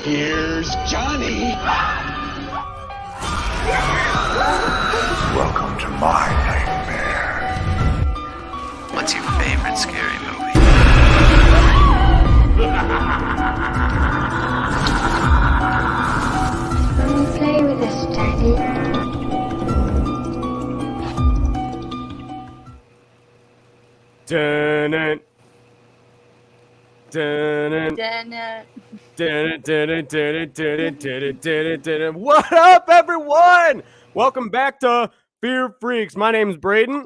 Here's Johnny. Welcome to my nightmare. What's your favorite scary movie? Come and play with us, Daddy. Dun-dun. Dun-dun. Dun-dun. What up, everyone? Welcome back to Fear Freaks. My name is Braden.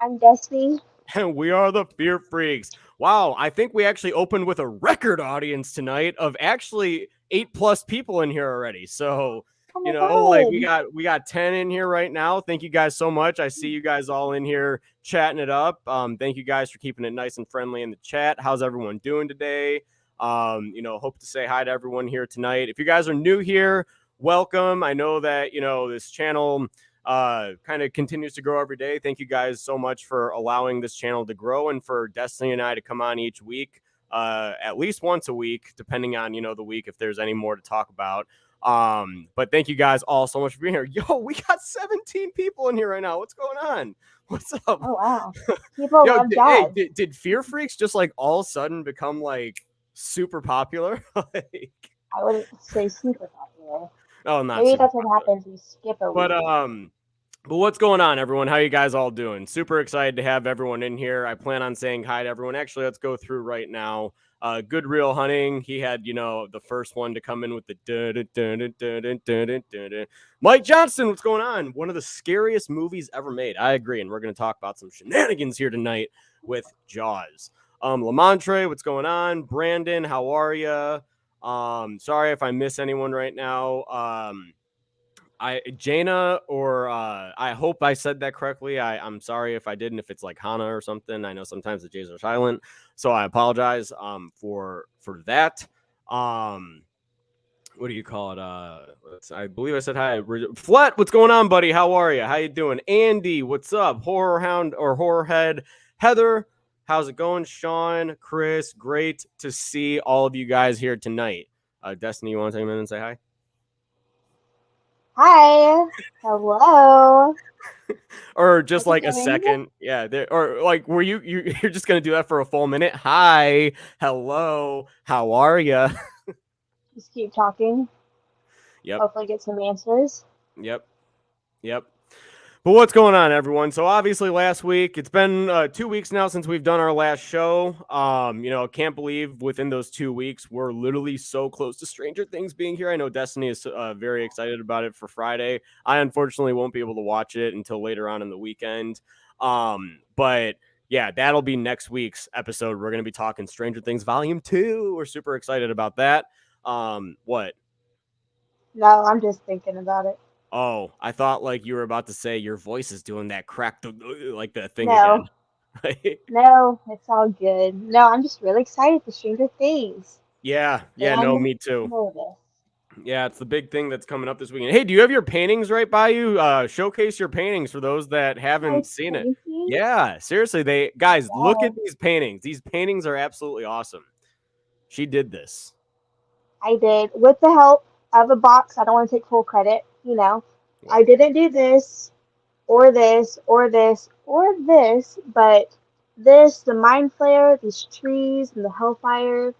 I'm Destiny. And we are the Fear Freaks. Wow, I think we actually opened with a record audience tonight of actually 8+ people in here already. So, you know, like we got 10 in here right now. Thank you guys so much. I see you guys all in here chatting it up. Thank you guys for keeping it nice and friendly in the chat. How's everyone doing today? Hope to say hi to everyone here tonight. If you guys are new here, welcome. I know that, this channel kind of continues to grow every day. Thank you guys so much for allowing this channel to grow and for Destiny and I to come on each week, at least once a week, depending on, the week, if there's any more to talk about. But thank you guys all so much for being here. Yo, we got 17 people in here right now. What's going on? What's up? Oh, wow. People love jazz. Did Fear Freaks just like all of a sudden become like super popular? Like, I wouldn't say super popular. Oh, not Maybe that's popular. what happens. We skip a week. But what's going on, everyone? How you guys all doing? Super excited to have everyone in here. I plan on saying hi to everyone. Actually, let's go through right now. Good Real Hunting. He had, the first one to come in with the Mike Johnston. What's going on? One of the scariest movies ever made. I agree, and we're going to talk about some shenanigans here tonight with Jaws. Lamontre, what's going on? Brandon, how are you? Sorry if I miss anyone right now. Jaina, or I hope I said that correctly. I'm sorry if I didn't, if it's like Hana or something. I know sometimes the J's are silent, so I apologize for that. What do you call it? I believe I said hi. Flet, what's going on, buddy? How are you? How you doing? Andy, what's up? Horror Hound or Horror Head. Heather, how's it going? Sean, Chris, great to see all of you guys here tonight. Destiny, you want to take a minute and say hi? Hi. Hello. Or just like a second. Yeah. Or like, were you're just going to do that for a full minute? Hi. Hello. How are you? Just keep talking. Yep. Hopefully get some answers. Yep. But what's going on, everyone? So obviously last week, it's been 2 weeks now since we've done our last show. Can't believe within those 2 weeks, we're literally so close to Stranger Things being here. I know Destiny is very excited about it for Friday. I unfortunately won't be able to watch it until later on in the weekend. But yeah, that'll be next week's episode. We're going to be talking Stranger Things Volume 2. We're super excited about that. What? No, I'm just thinking about it. Oh, I thought like you were about to say your voice is doing that crack, like that thing No. again. No, it's all good. No, I'm just really excited for Stranger Things. Yeah, no, me too. Nervous. Yeah, it's the big thing that's coming up this weekend. Hey, do you have your paintings right by you? Showcase your paintings for those that haven't seen it. Yeah, seriously, guys, look at these paintings. These paintings are absolutely awesome. She did this. I did, with the help of a box. I don't want to take full credit, I didn't do this, or this, or this, or this, but this, the Mind Flayer, these trees, and the Hellfire,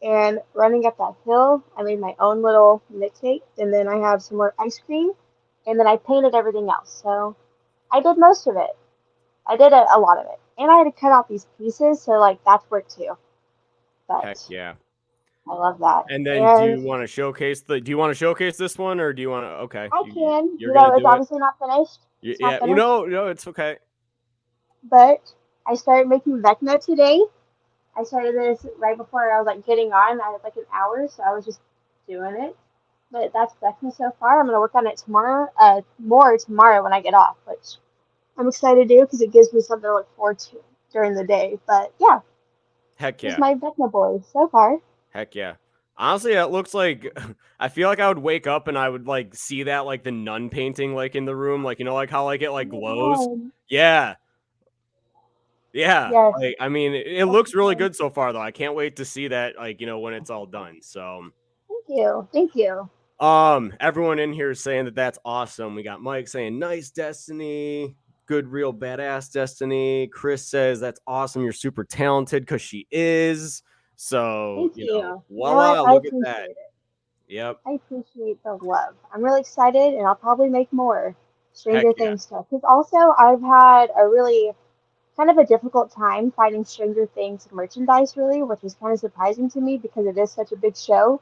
and running up that hill. I made my own little mixtape, and then I have some more ice cream, and then I painted everything else. So I did most of it. I did a lot of it. And I had to cut out these pieces, so like that's work too. But heck yeah. I love that. And then do you want to showcase this one, or do you want to? Okay. I can. It's obviously not finished. Yeah. No, it's okay. But I started making Vecna today. I started this right before I was like getting on. I had like an hour, so I was just doing it. But that's Vecna so far. I'm gonna work on it tomorrow. More tomorrow when I get off, which I'm excited to do because it gives me something to look forward to during the day. But yeah. Heck yeah. It's my Vecna boy so far. Heck yeah. Honestly, it looks like I feel like I would wake up and I would like see that like the nun painting like in the room, like like how like it like glows. Yeah. Yes. Like, I mean, it looks really good so far though. I can't wait to see that like when it's all done. So Thank Thank you. Everyone in here is saying that that's awesome. We got Mike saying nice Destiny, good real badass Destiny. Chris says that's awesome. You're super talented because she is. So Thank you. You know voila, what? I look at appreciate that. it. Yep. I appreciate the love. I'm really excited, and I'll probably make more Heck Stranger yeah. Things stuff. Because also, I've had a really kind of a difficult time finding Stranger Things merchandise, really, which is kind of surprising to me because it is such a big show.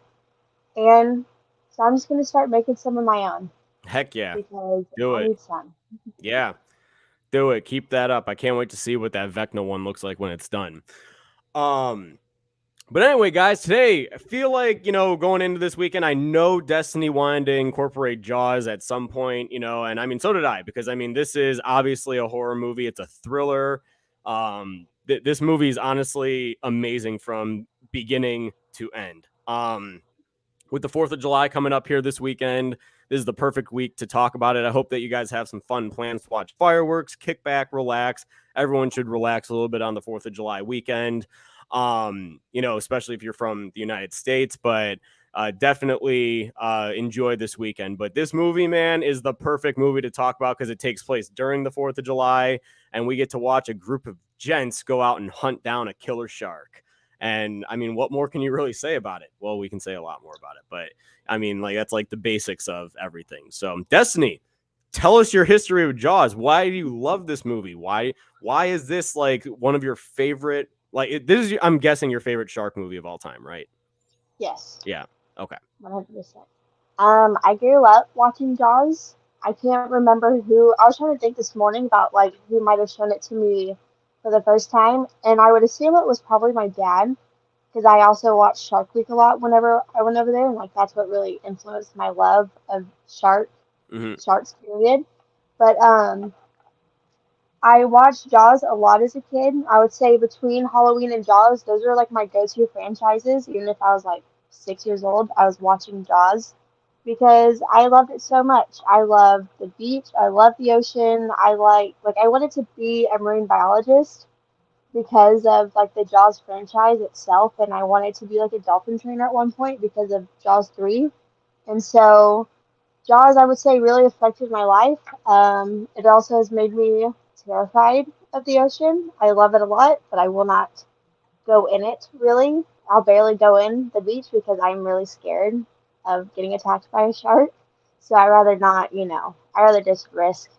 And so I'm just going to start making some of my own Heck yeah. because Do I it. need some. Yeah. Do it. Keep that up. I can't wait to see what that Vecna one looks like when it's done. But anyway, guys, today I feel like, going into this weekend, I know Destiny wanted to incorporate Jaws at some point, and I mean, so did I, because I mean, this is obviously a horror movie. It's a thriller. This movie is honestly amazing from beginning to end. With the 4th of July coming up here this weekend, this is the perfect week to talk about it. I hope that you guys have some fun plans to watch fireworks, kick back, relax. Everyone should relax a little bit on the 4th of July weekend. Especially if you're from the United States, but definitely enjoy this weekend. But this movie, man, is the perfect movie to talk about because it takes place during the 4th of July, and we get to watch a group of gents go out and hunt down a killer shark. And I mean, what more can you really say about it? Well, we can say a lot more about it, but I mean, like, that's like the basics of everything. So, Destiny, tell us your history with Jaws. Why do you love this movie? Why is this like one of your favorite? Like, this is, I'm guessing, your favorite shark movie of all time, right? Yes. Yeah. Okay. 100%. I grew up watching Jaws. I can't remember who. I was trying to think this morning about like who might have shown it to me for the first time, and I would assume it was probably my dad because I also watched Shark Week a lot whenever I went over there, and like that's what really influenced my love of sharks period. But I watched Jaws a lot as a kid. I would say between Halloween and Jaws, those are like my go-to franchises. Even if I was like 6 years old, I was watching Jaws because I loved it so much. I love the beach. I love the ocean. I wanted to be a marine biologist because of like the Jaws franchise itself, and I wanted to be like a dolphin trainer at one point because of Jaws 3. And so Jaws, I would say, really affected my life. It also has made me terrified of the ocean. I love it a lot, but I will not go in it really. I'll barely go in the beach because I'm really scared of getting attacked by a shark. So I rather not, I rather just risk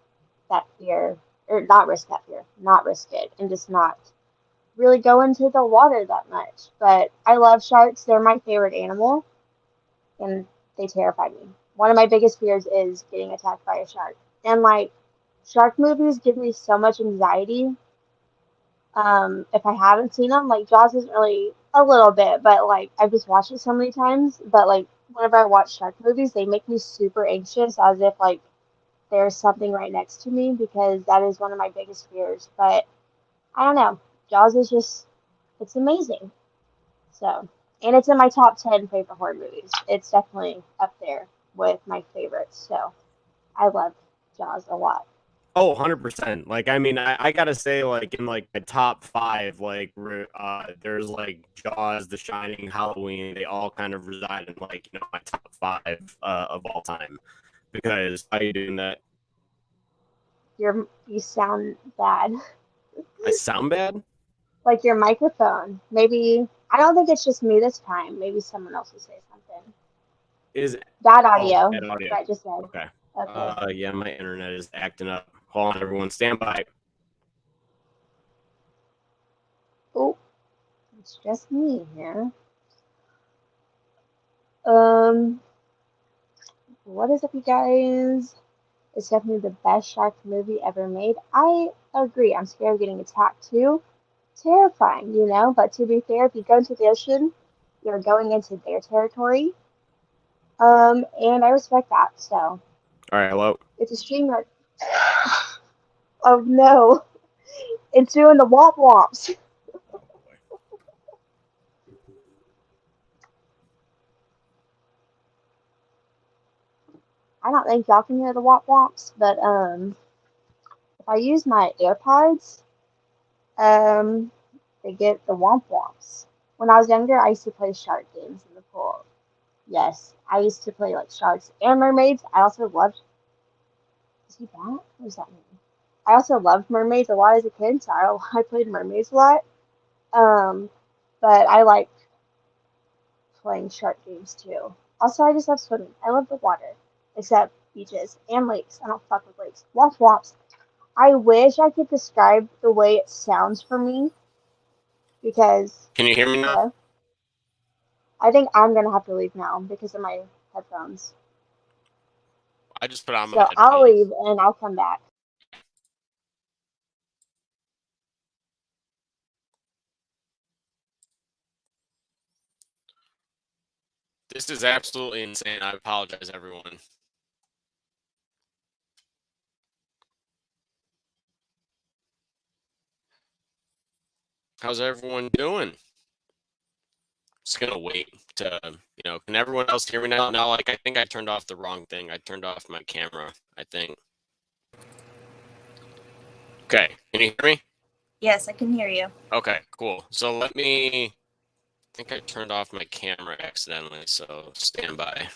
that fear, or not risk that fear, not risk it, and just not really go into the water that much. But I love sharks. They're my favorite animal, and they terrify me. One of my biggest fears is getting attacked by a shark. And like shark movies give me so much anxiety. If I haven't seen them, like Jaws isn't really a little bit, but like I've just watched it so many times. But like whenever I watch shark movies, they make me super anxious, as if like there's something right next to me because that is one of my biggest fears. But I don't know, Jaws is just it's amazing. So, and it's in my top 10 favorite horror movies. It's definitely up there with my favorites. So, I love Jaws a lot. Oh, 100%. Like, I mean, I gotta say, like, in like my top five, like, there's like Jaws, The Shining, Halloween. They all kind of reside in like, my top five of all time. Because how you doing that? You sound bad. I sound bad? Like your microphone. Maybe I don't think it's just me this time. Maybe someone else will say something. Is Bad audio. bad audio. That just said. Okay. Okay. Yeah, my internet is acting up. Hold on, everyone, stand by. Oh, it's just me here. Um, what is up, you guys? It's definitely the best shark movie ever made. I agree. I'm scared of getting attacked too. Terrifying, But to be fair, if you go into the ocean, you're going into their territory. And I respect that. So All right, hello. it's a stream that. Oh no, it's doing the womp womps. I don't think y'all can hear the womp womps, but if I use my AirPods, they get the womp womps. When I was younger, I used to play shark games in the pool. Yes, I used to play like sharks and mermaids. I also loved. Is he that? What does that mean? I also loved mermaids a lot as a kid, so I played mermaids a lot. Um, but I liked playing shark games too. Also, I just love swimming. I love the water, except beaches and lakes. I don't fuck with lakes. Womp womps. I wish I could describe the way it sounds for me because. Can you hear me now? Yeah, I think I'm gonna have to leave now because of my headphones. I just put on my So headphones. I'll leave and I'll come back. This is absolutely insane. I apologize, everyone. How's everyone doing? Just gonna wait to, can everyone else hear me now? Now, like, I think I turned off the wrong thing. I turned off my camera, I think. Okay, can you hear me? Yes, I can hear you. Okay, cool. So I think I turned off my camera accidentally, so stand by.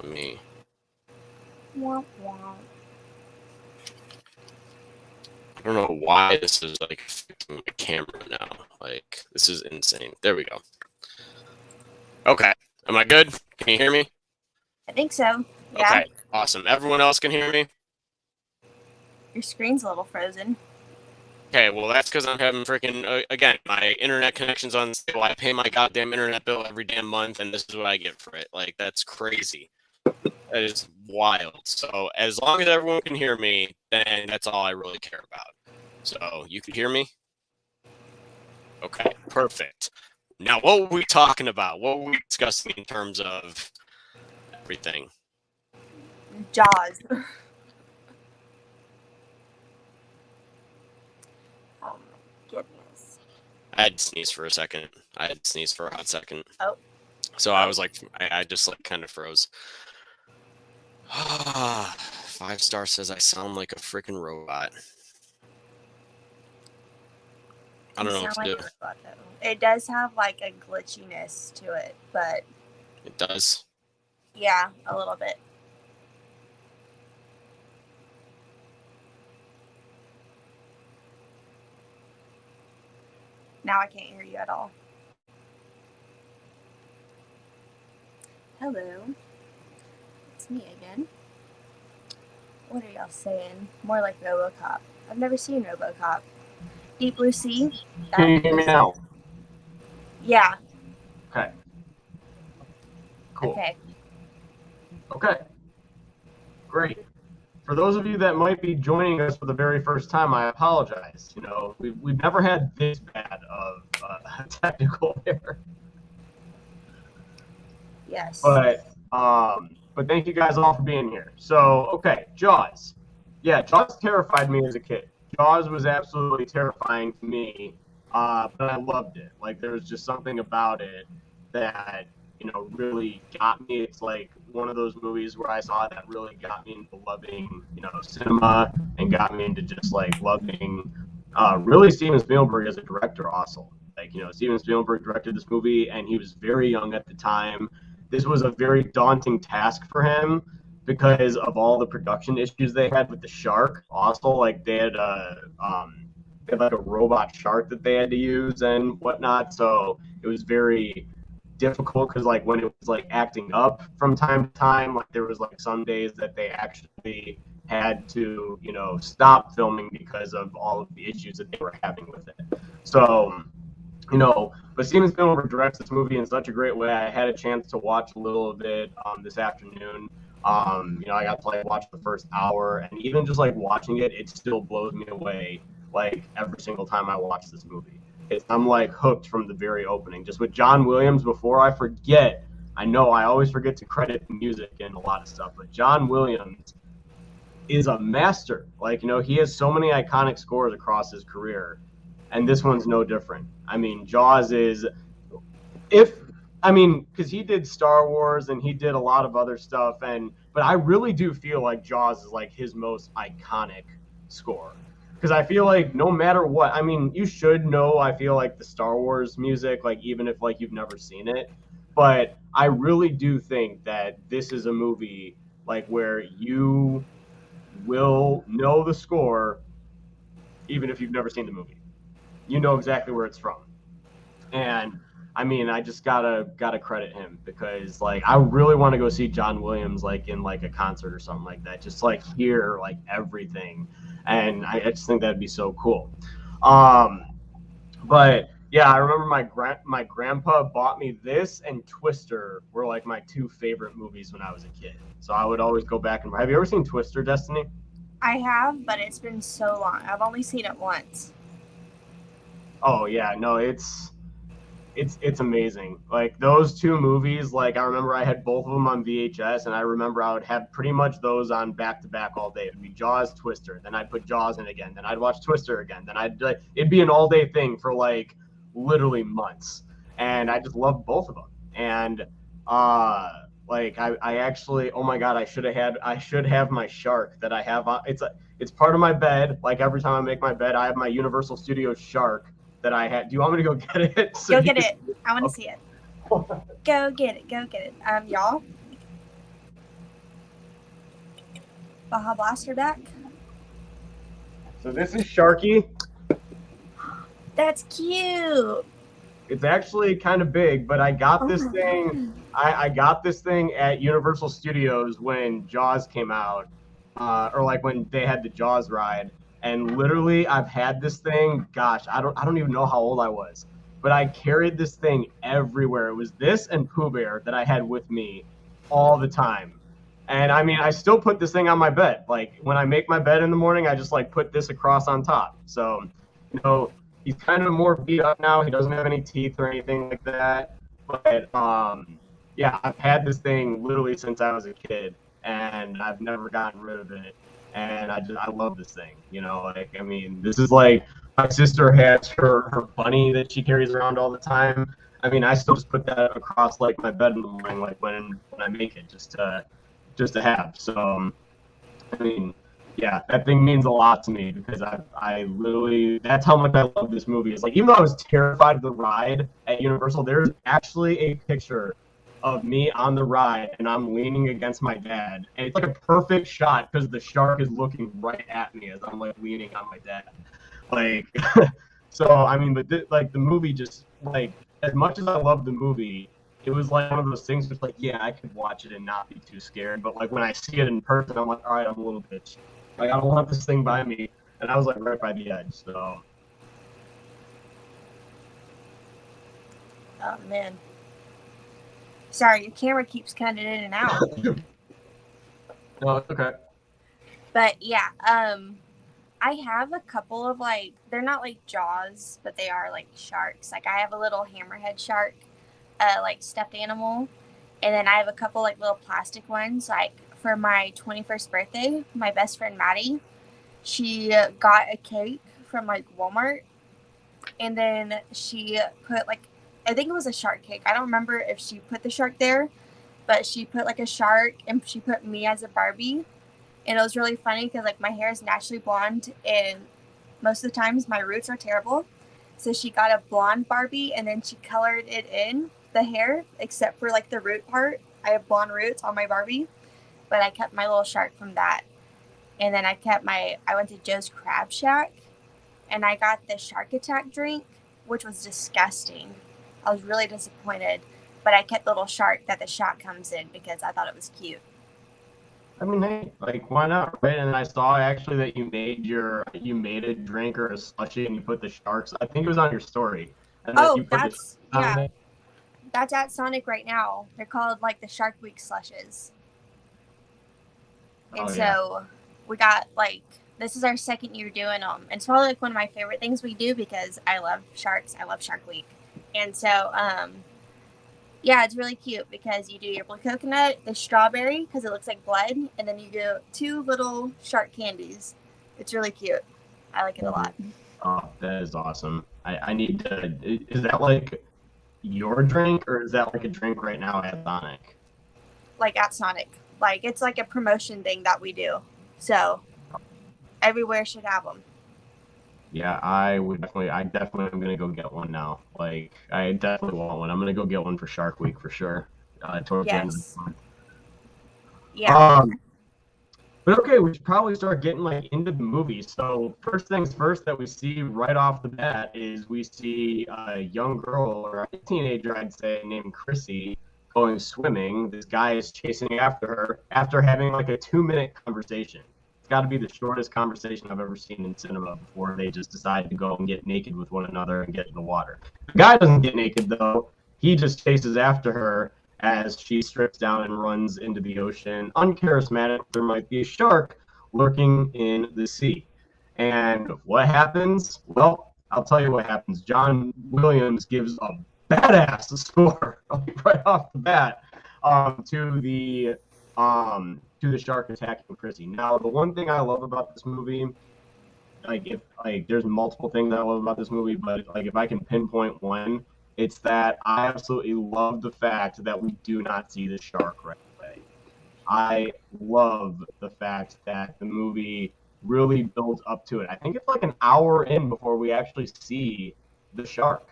Let me. Womp womp. I don't know why this is like affecting my camera now. Like, this is insane. There we go. Okay, am I good? Can you hear me? I think so. Yeah. Okay, awesome. Everyone else can hear me? Your screen's a little frozen. Okay, well, that's because I'm having freaking, again, my internet connection's unstable. I pay my goddamn internet bill every damn month, and this is what I get for it. Like, that's crazy. That is wild. So, as long as everyone can hear me, then that's all I really care about. So, you can hear me? Okay, perfect. Now, what were we talking about? What were we discussing in terms of everything? Jaws. Oh my goodness. I had to sneeze for a second. I had to sneeze for a hot second. Oh. So I was like, I just like kind of froze. 5-star says I sound like a freaking robot. I don't know what to do. Robot, though. It does have like a glitchiness to it, but It does. yeah, a little bit. Now I can't hear you at all. Hello. It's me again. What are y'all saying? More like RoboCop. I've never seen RoboCop. Deep Blue Sea? Can you hear me now? Yeah. Okay. Cool. Okay. Great. For those of you that might be joining us for the very first time, I apologize. You know, we've never had this bad of a technical error. Yes. But thank you guys all for being here. So, okay, Jaws. Yeah, Jaws terrified me as a kid. Jaws was absolutely terrifying to me, but I loved it. Like, there was just something about it that, really got me. It's like one of those movies where I saw that really got me into loving, cinema and got me into just, like, loving, really Steven Spielberg as a director also. Like, Steven Spielberg directed this movie, and he was very young at the time. This was a very daunting task for him because of all the production issues they had with the shark. Also, like they had like a robot shark that they had to use and whatnot. So it was very difficult because like when it was like acting up from time to time, like there was like some days that they actually had to stop filming because of all of the issues that they were having with it. So. But Steven Spielberg directs this movie in such a great way. I had a chance to watch a little of it this afternoon. I got to watch the first hour, and even just like watching it, it still blows me away. Like every single time I watch this movie, I'm like hooked from the very opening. Just with John Williams. Before I forget, I know I always forget to credit the music and a lot of stuff, but John Williams is a master. Like he has so many iconic scores across his career. And this one's no different. I mean, Jaws is, because he did Star Wars and he did a lot of other stuff, but I really do feel like Jaws is like his most iconic score. Because I feel like no matter what, you should know, I feel like the Star Wars music, like even if like you've never seen it, but I really do think that this is a movie like where you will know the score even if you've never seen the movie. You know exactly where it's from. And I mean, I just gotta credit him because like I really want to go see John Williams like in like a concert or something like that, just to, like hear like everything, and I just think that'd be so cool. But yeah, I remember my grandpa bought me this and Twister were like my two favorite movies when I was a kid. So I would always go back and have you ever seen Twister, Destiny? I have, but it's been so long. I've only seen it once. Oh yeah, no, it's amazing. Like those two movies, like I remember I had both of them on VHS, and I remember I would have pretty much those on back to back all day. It'd be Jaws, Twister, then I'd put Jaws in again, then I'd watch Twister again, then it'd be an all day thing for like literally months, and I just loved both of them. And like I actually, oh my god, I should have my shark that I have. It's part of my bed. Like every time I make my bed, I have my Universal Studios shark that I had. Do you want me to go get it? Go get it. I want to see it. Go get it. Go get it. Y'all. Baja Blaster deck. So this is Sharky. That's cute. It's actually kind of big, but I got this thing. I got this thing at Universal Studios when Jaws came out, or like when they had the Jaws ride. And literally, I've had this thing. Gosh, I don't even know how old I was, but I carried this thing everywhere. It was this and Pooh Bear that I had with me all the time. And I mean, I still put this thing on my bed. Like when I make my bed in the morning, I just like put this across on top. So, you know, he's kind of more beat up now. He doesn't have any teeth or anything like that. But yeah, I've had this thing literally since I was a kid, and I've never gotten rid of it. And I love this thing, you know, like, I mean, this is like, my sister has her bunny that she carries around all the time. I mean, I still just put that across like my bed in the morning, like when I make it, just to have. So, I mean, yeah, that thing means a lot to me because I literally, that's how much I love this movie. It's like, even though I was terrified of the ride at Universal, there's actually a picture of me on the ride and I'm leaning against my dad, and it's like a perfect shot because the shark is looking right at me as I'm like leaning on my dad, like so I mean, but like the movie, just like as much as I love the movie, it was like one of those things just like, yeah, I could watch it and not be too scared, but like when I see it in person, I'm like, all right, I'm a little bitch, like I don't want this thing by me, and I was like right by the edge. So Oh man. Sorry, your camera keeps cutting in and out. no, it's okay. But yeah, I have a couple of like, they're not like Jaws, but they are like sharks. Like I have a little hammerhead shark, like stuffed animal, and then I have a couple like little plastic ones. Like for my 21st birthday, my best friend Maddie, she got a cake from like Walmart, and then she put like, I think it was a shark cake. I don't remember if she put the shark there, but she put like a shark and she put me as a Barbie. And it was really funny because like my hair is naturally blonde and most of the times my roots are terrible. So she got a blonde Barbie and then she colored it in the hair, except for like the root part. I have blonde roots on my Barbie, but I kept my little shark from that. And then I went to Joe's Crab Shack and I got the Shark Attack drink, which was disgusting. I was really disappointed, but I kept the little shark that the shot comes in because I thought it was cute. I mean, hey, like, why not, right? And I saw actually that you made a drink or a slushie and you put the sharks. I think it was on your story. And that you put that's at Sonic right now. They're called like the Shark Week slushes. And so we got like, this is our second year doing them. And it's probably like one of my favorite things we do because I love sharks. I love Shark Week. And so, yeah, it's really cute because you do your blue coconut, the strawberry, because it looks like blood, and then you do 2 little shark candies. It's really cute. I like it a lot. Oh, that is awesome. I need to, is that like your drink or is that like a drink right now at Sonic? Like at Sonic. Like it's like a promotion thing that we do. So everywhere should have them. Yeah, I definitely am gonna go get one now. Like, I definitely want one. I'm gonna go get one for Shark Week for sure. towards the end of the Yes. month. Yeah. But okay, we should probably start getting like into the movie. So first things first that we see right off the bat is we see a young girl or a teenager, I'd say, named Chrissy going swimming. This guy is chasing after her after having like a 2-minute conversation. It's got to be the shortest conversation I've ever seen in cinema before they just decide to go and get naked with one another and get in the water. The guy doesn't get naked though. He just chases after her as she strips down and runs into the ocean. Uncharismatic, there might be a shark lurking in the sea. And what happens? Well, I'll tell you what happens. John Williams gives a badass score right off the bat to the shark attacking Chrissy. Now, the one thing I love about this movie, there's multiple things I love about this movie, but like if I can pinpoint one, it's that I absolutely love the fact that we do not see the shark right away. I love the fact that the movie really builds up to it. I think it's like an hour in before we actually see the shark.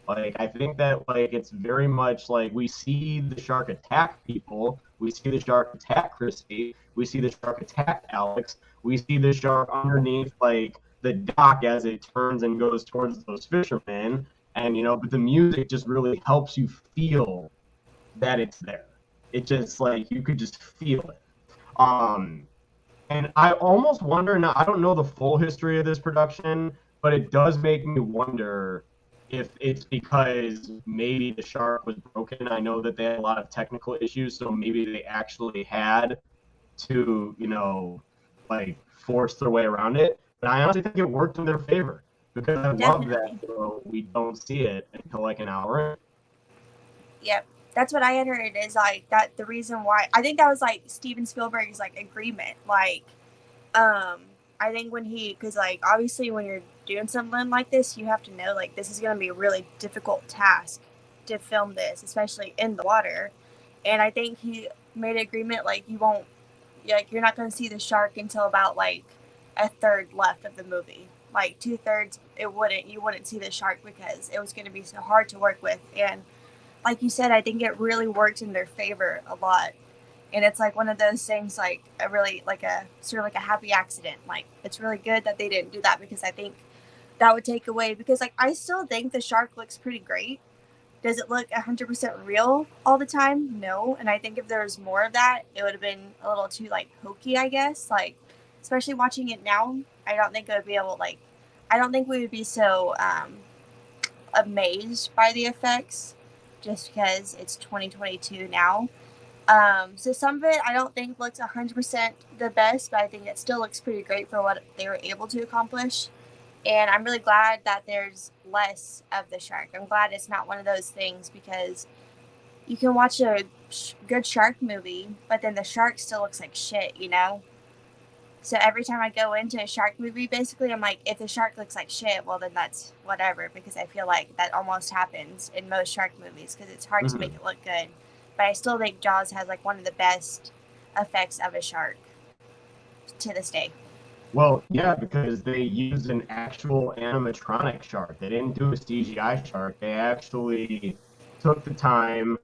Like, I think that like it's very much like we see the shark attack people, we see the shark attack Christy, we see the shark attack Alex, we see the shark underneath like the dock as it turns and goes towards those fishermen. And, but the music just really helps you feel that it's there. It just, like, you could just feel it. And I almost wonder, now, I don't know the full history of this production, but it does make me wonder if it's because maybe the shark was broken. I know that they had a lot of technical issues, so maybe they actually had to, force their way around it. But I honestly think it worked in their favor. Because I love that we don't see it until like an hour in. Yep. That's what I had heard is like that the reason why I think that was like Steven Spielberg's like agreement. Like, I think because like obviously when you're doing something like this, you have to know like this is going to be a really difficult task to film this, especially in the water. And I think he made an agreement like you're not going to see the shark until about like a third left of the movie. Like 2/3, you wouldn't see the shark because it was going to be so hard to work with. And like you said, I think it really worked in their favor a lot. And it's like one of those things, like a really like a sort of like a happy accident. Like it's really good that they didn't do that because I think that would take away because like I still think the shark looks pretty great. Does it look 100% real all the time? No. And I think if there was more of that, it would have been a little too like hokey, I guess. Like especially watching it now, I don't think it would be able I don't think we would be so amazed by the effects just because it's 2022 now. So some of it I don't think looks 100% the best, but I think it still looks pretty great for what they were able to accomplish. And I'm really glad that there's less of the shark. I'm glad it's not one of those things because you can watch a good shark movie, but then the shark still looks like shit, So every time I go into a shark movie, basically, I'm like, if the shark looks like shit, well, then that's whatever, because I feel like that almost happens in most shark movies because it's hard to make it look good. But I still think Jaws has like one of the best effects of a shark to this day. Well, yeah, because they used an actual animatronic shark. They didn't do a CGI shark. They actually took the time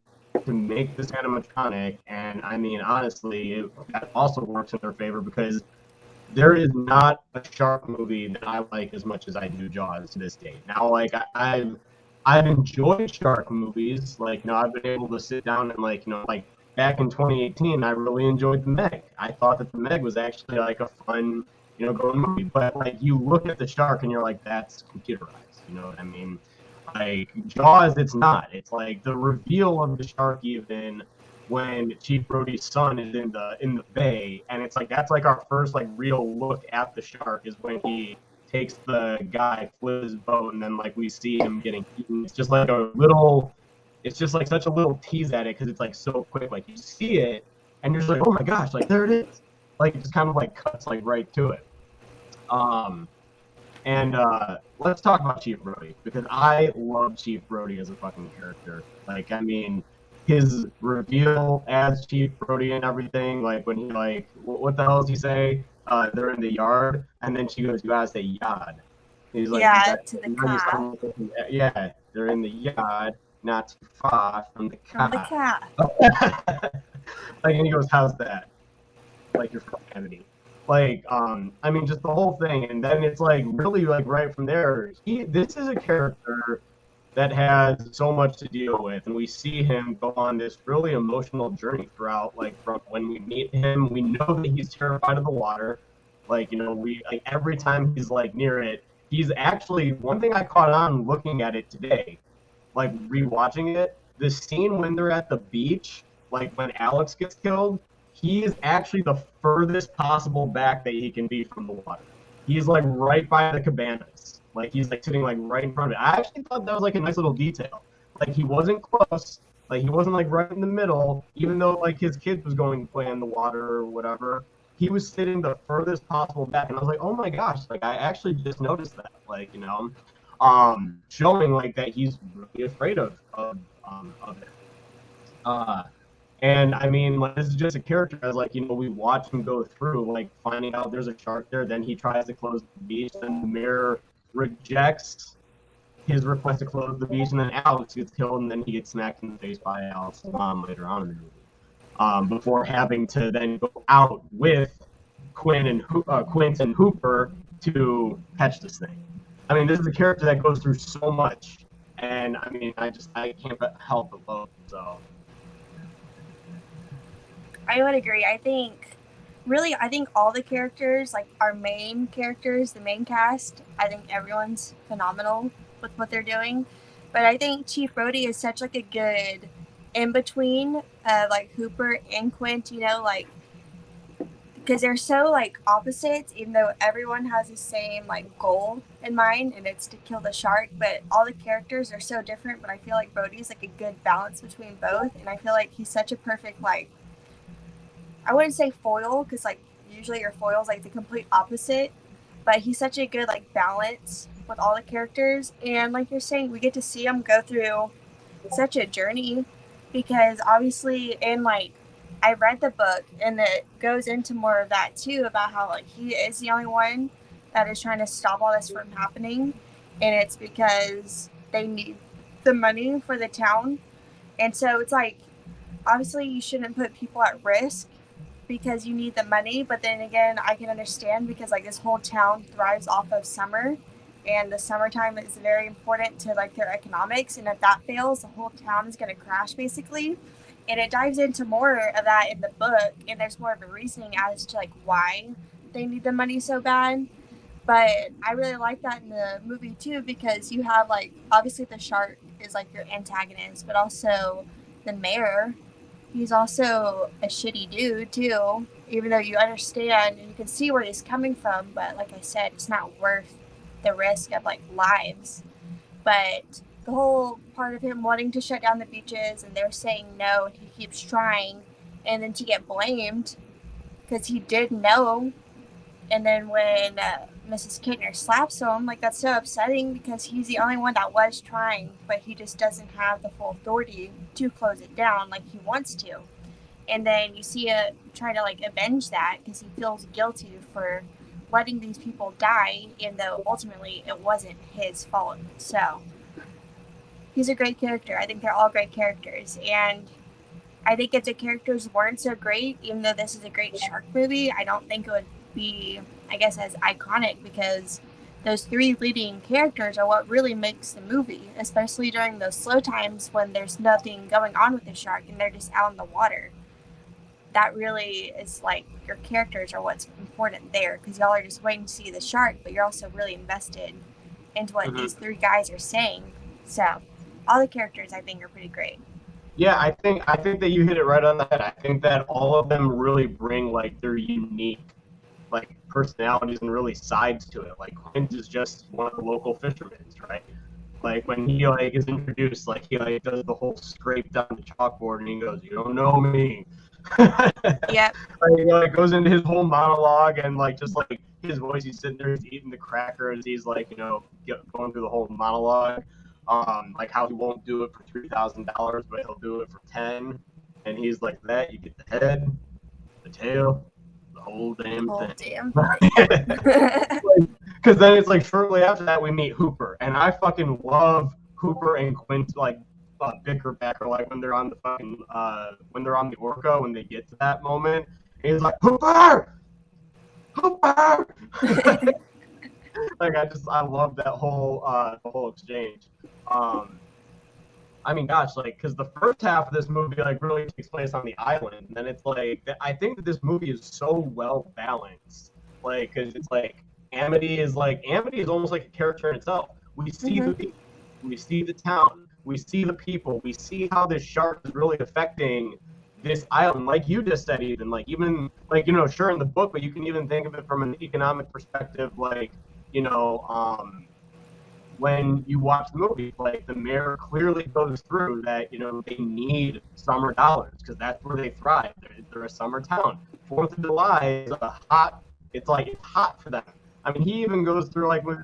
to make this animatronic. And I mean, honestly, that also works in their favor because there is not a shark movie that I like as much as I do Jaws to this day. Now, like I've enjoyed shark movies. Like, I've been able to sit down and like back in 2018, I really enjoyed The Meg. I thought that The Meg was actually like a fun, going movie. But like you look at the shark and you're like, that's computerized. You know what I mean? Like Jaws, it's not. It's like the reveal of the shark even when Chief Brody's son is in the bay, and it's like that's like our first like real look at the shark is when he takes the guy, flips his boat, and then like we see him getting eaten. It's just like it's just like such a little tease at it because it's like so quick. Like you see it, and you're just like, oh my gosh, like there it is. Like it just kind of like cuts like right to it. And let's talk about Chief Brody because I love Chief Brody as a fucking character. Like I mean. His reveal as Chief Brody and everything, like when he like, what the hell does he say? They're in the yard, and then she goes, "You gotta say yard." He's like, yeah, to the car. Yeah, they're in the yard. not too far from the From the car. cat. Like, and he goes, how's that? Like, you're from Amity. Like, I mean, just the whole thing. And then it's like, really, like, right from there, this is a character that has so much to deal with. And we see him go on this really emotional journey throughout, like, from when we meet him, we know that he's terrified of the water. Like, you know, like, every time he's, like, near it, he's actually, one thing I caught on looking at it today, like, rewatching it, the scene when they're at the beach, like, when Alex gets killed, he is actually the furthest possible back that he can be from the water. He's like right by the cabanas. Like he's like sitting like right in front of it. I actually thought that was like a nice little detail. Like he wasn't close. Like he wasn't like right in the middle, even though like his kid was going to play in the water or whatever. He was sitting the furthest possible back, and I was like, oh my gosh! Like I actually just noticed that. Like you know, showing like that he's really afraid of it. And I mean, like, this is just a character as like, you know, we watch him go through, like finding out there's a shark there, then he tries to close the beach, and the mirror rejects his request to close the beach, and then Alex gets killed, and then he gets smacked in the face by Alex's mom later on in the movie. Before having to then go out with Quint and Hooper to catch this thing. I mean, this is a character that goes through so much, and I mean, I can't help but love him, so. I would agree. I think all the characters, like our main characters, the main cast, I think everyone's phenomenal with what they're doing. But I think Chief Brody is such like a good in between, like Hooper and Quint, you know, like because they're so like opposites, even though everyone has the same like goal in mind, and it's to kill the shark. But all the characters are so different. But I feel like Brody's like a good balance between both, and I feel like he's such a perfect like. I wouldn't say foil because like usually your foil is like the complete opposite, but he's such a good like balance with all the characters, and like you're saying, we get to see him go through such a journey because obviously in like I read the book and it goes into more of that too about how like he is the only one that is trying to stop all this from happening, and it's because they need the money for the town, and so it's like obviously you shouldn't put people at risk because you need the money, but then again I can understand because like this whole town thrives off of summer, and the summertime is very important to like their economics, and if that fails the whole town is going to crash basically. And it dives into more of that in the book, and there's more of a reasoning as to like why they need the money so bad. But I really like that in the movie too, because you have like obviously the shark is like your antagonist, but also the mayor, he's also a shitty dude too, even though you understand and you can see where he's coming from. But like I said, it's not worth the risk of like lives. But the whole part of him wanting to shut down the beaches and they're saying no and he keeps trying, and then to get blamed because he did know, and then when Mrs. Kittner slaps him, like that's so upsetting because he's the only one that was trying, but he just doesn't have the full authority to close it down like he wants to. And then you see it trying to like avenge that because he feels guilty for letting these people die, even though ultimately it wasn't his fault. So he's a great character. I think they're all great characters, and I think if the characters weren't so great, even though this is a great shark movie, I don't think it would be, I guess, as iconic, because those three leading characters are what really makes the movie, especially during those slow times when there's nothing going on with the shark and they're just out in the water. That really is like your characters are what's important there, because y'all are just waiting to see the shark, but you're also really invested into what these three guys are saying. So all the characters I think are pretty great. Yeah, I think that you hit it right on the head. I think that all of them really bring like their unique like personalities and really sides to it. Like Quint is just one of the local fishermen, right? Like when he like is introduced, like he like does the whole scrape down the chalkboard and he goes, "You don't know me." Yep. Like, you know, it goes into his whole monologue, and like just like his voice, he's sitting there, he's eating the cracker as he's like, you know, going through the whole monologue. Like how he won't do it for $3,000, but he'll do it for 10. And he's like, that you get the head, the tail, the whole damn thing. Because then it's like shortly after that we meet Hooper, and I fucking love Hooper and Quint like bicker back, or like when they're on the fucking when they're on the Orca, when they get to that moment, and he's like, Hooper! Hooper! Like I love that whole the whole exchange. I mean, gosh, like, because the first half of this movie like really takes place on the island, and then it's like I think that this movie is so well balanced, like, because it's like Amity is almost like a character in itself. We see the people, we see the town, we see the people, we see how this shark is really affecting this island, like you just said, even like sure in the book, but you can even think of it from an economic perspective, like when you watch the movie, like the mayor clearly goes through that, they need summer dollars because that's where they thrive. They're a summer town. 4th of July is it's hot for them. I mean, he even goes through like with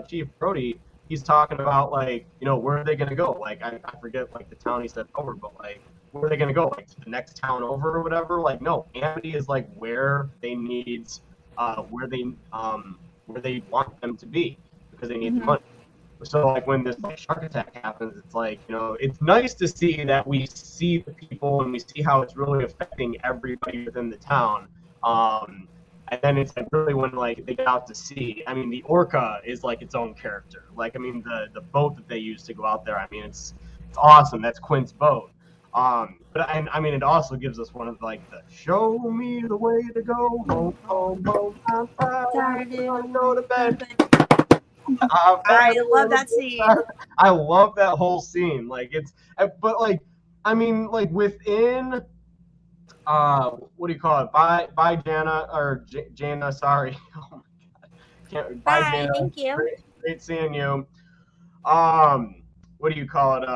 Chief Brody, he's talking about like, where are they going to go? Like, I forget like the town he said over, but like, where are they going to go? Like to the next town over or whatever? Like, no, Amity is like where they need, where they want them to be because they need the money. So like when this like shark attack happens, it's like, it's nice to see that we see the people and we see how it's really affecting everybody within the town. And then it's like really when like they get out to sea. I mean, the Orca is like its own character. Like, I mean, the boat that they use to go out there, I mean, it's awesome. That's Quint's boat. But I mean, it also gives us one of like the show me the way to go home, home, home, I'm tired, go to bed. I love that scene. I love that whole scene. Like but like, I mean, like within, what do you call it? Bye, Jana or Jana. Sorry. Oh my God. Bye, Jana. Thank you. Great seeing you. What do you call it?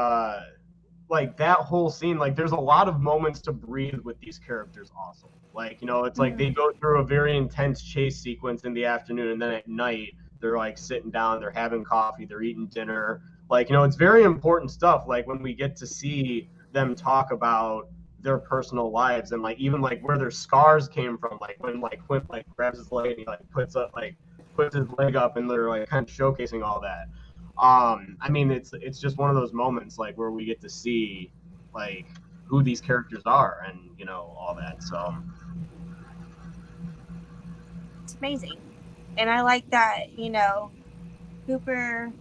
Like that whole scene. Like, there's a lot of moments to breathe with these characters. Also, like it's like they go through a very intense chase sequence in the afternoon, and then at night they're like sitting down, they're having coffee, they're eating dinner. Like, it's very important stuff. Like when we get to see them talk about their personal lives and like even like where their scars came from. Like when like Quint like grabs his leg and he like puts his leg up and they're like kind of showcasing all that. I mean, it's just one of those moments like where we get to see like who these characters are and all that. So It's amazing. And I like that, Hooper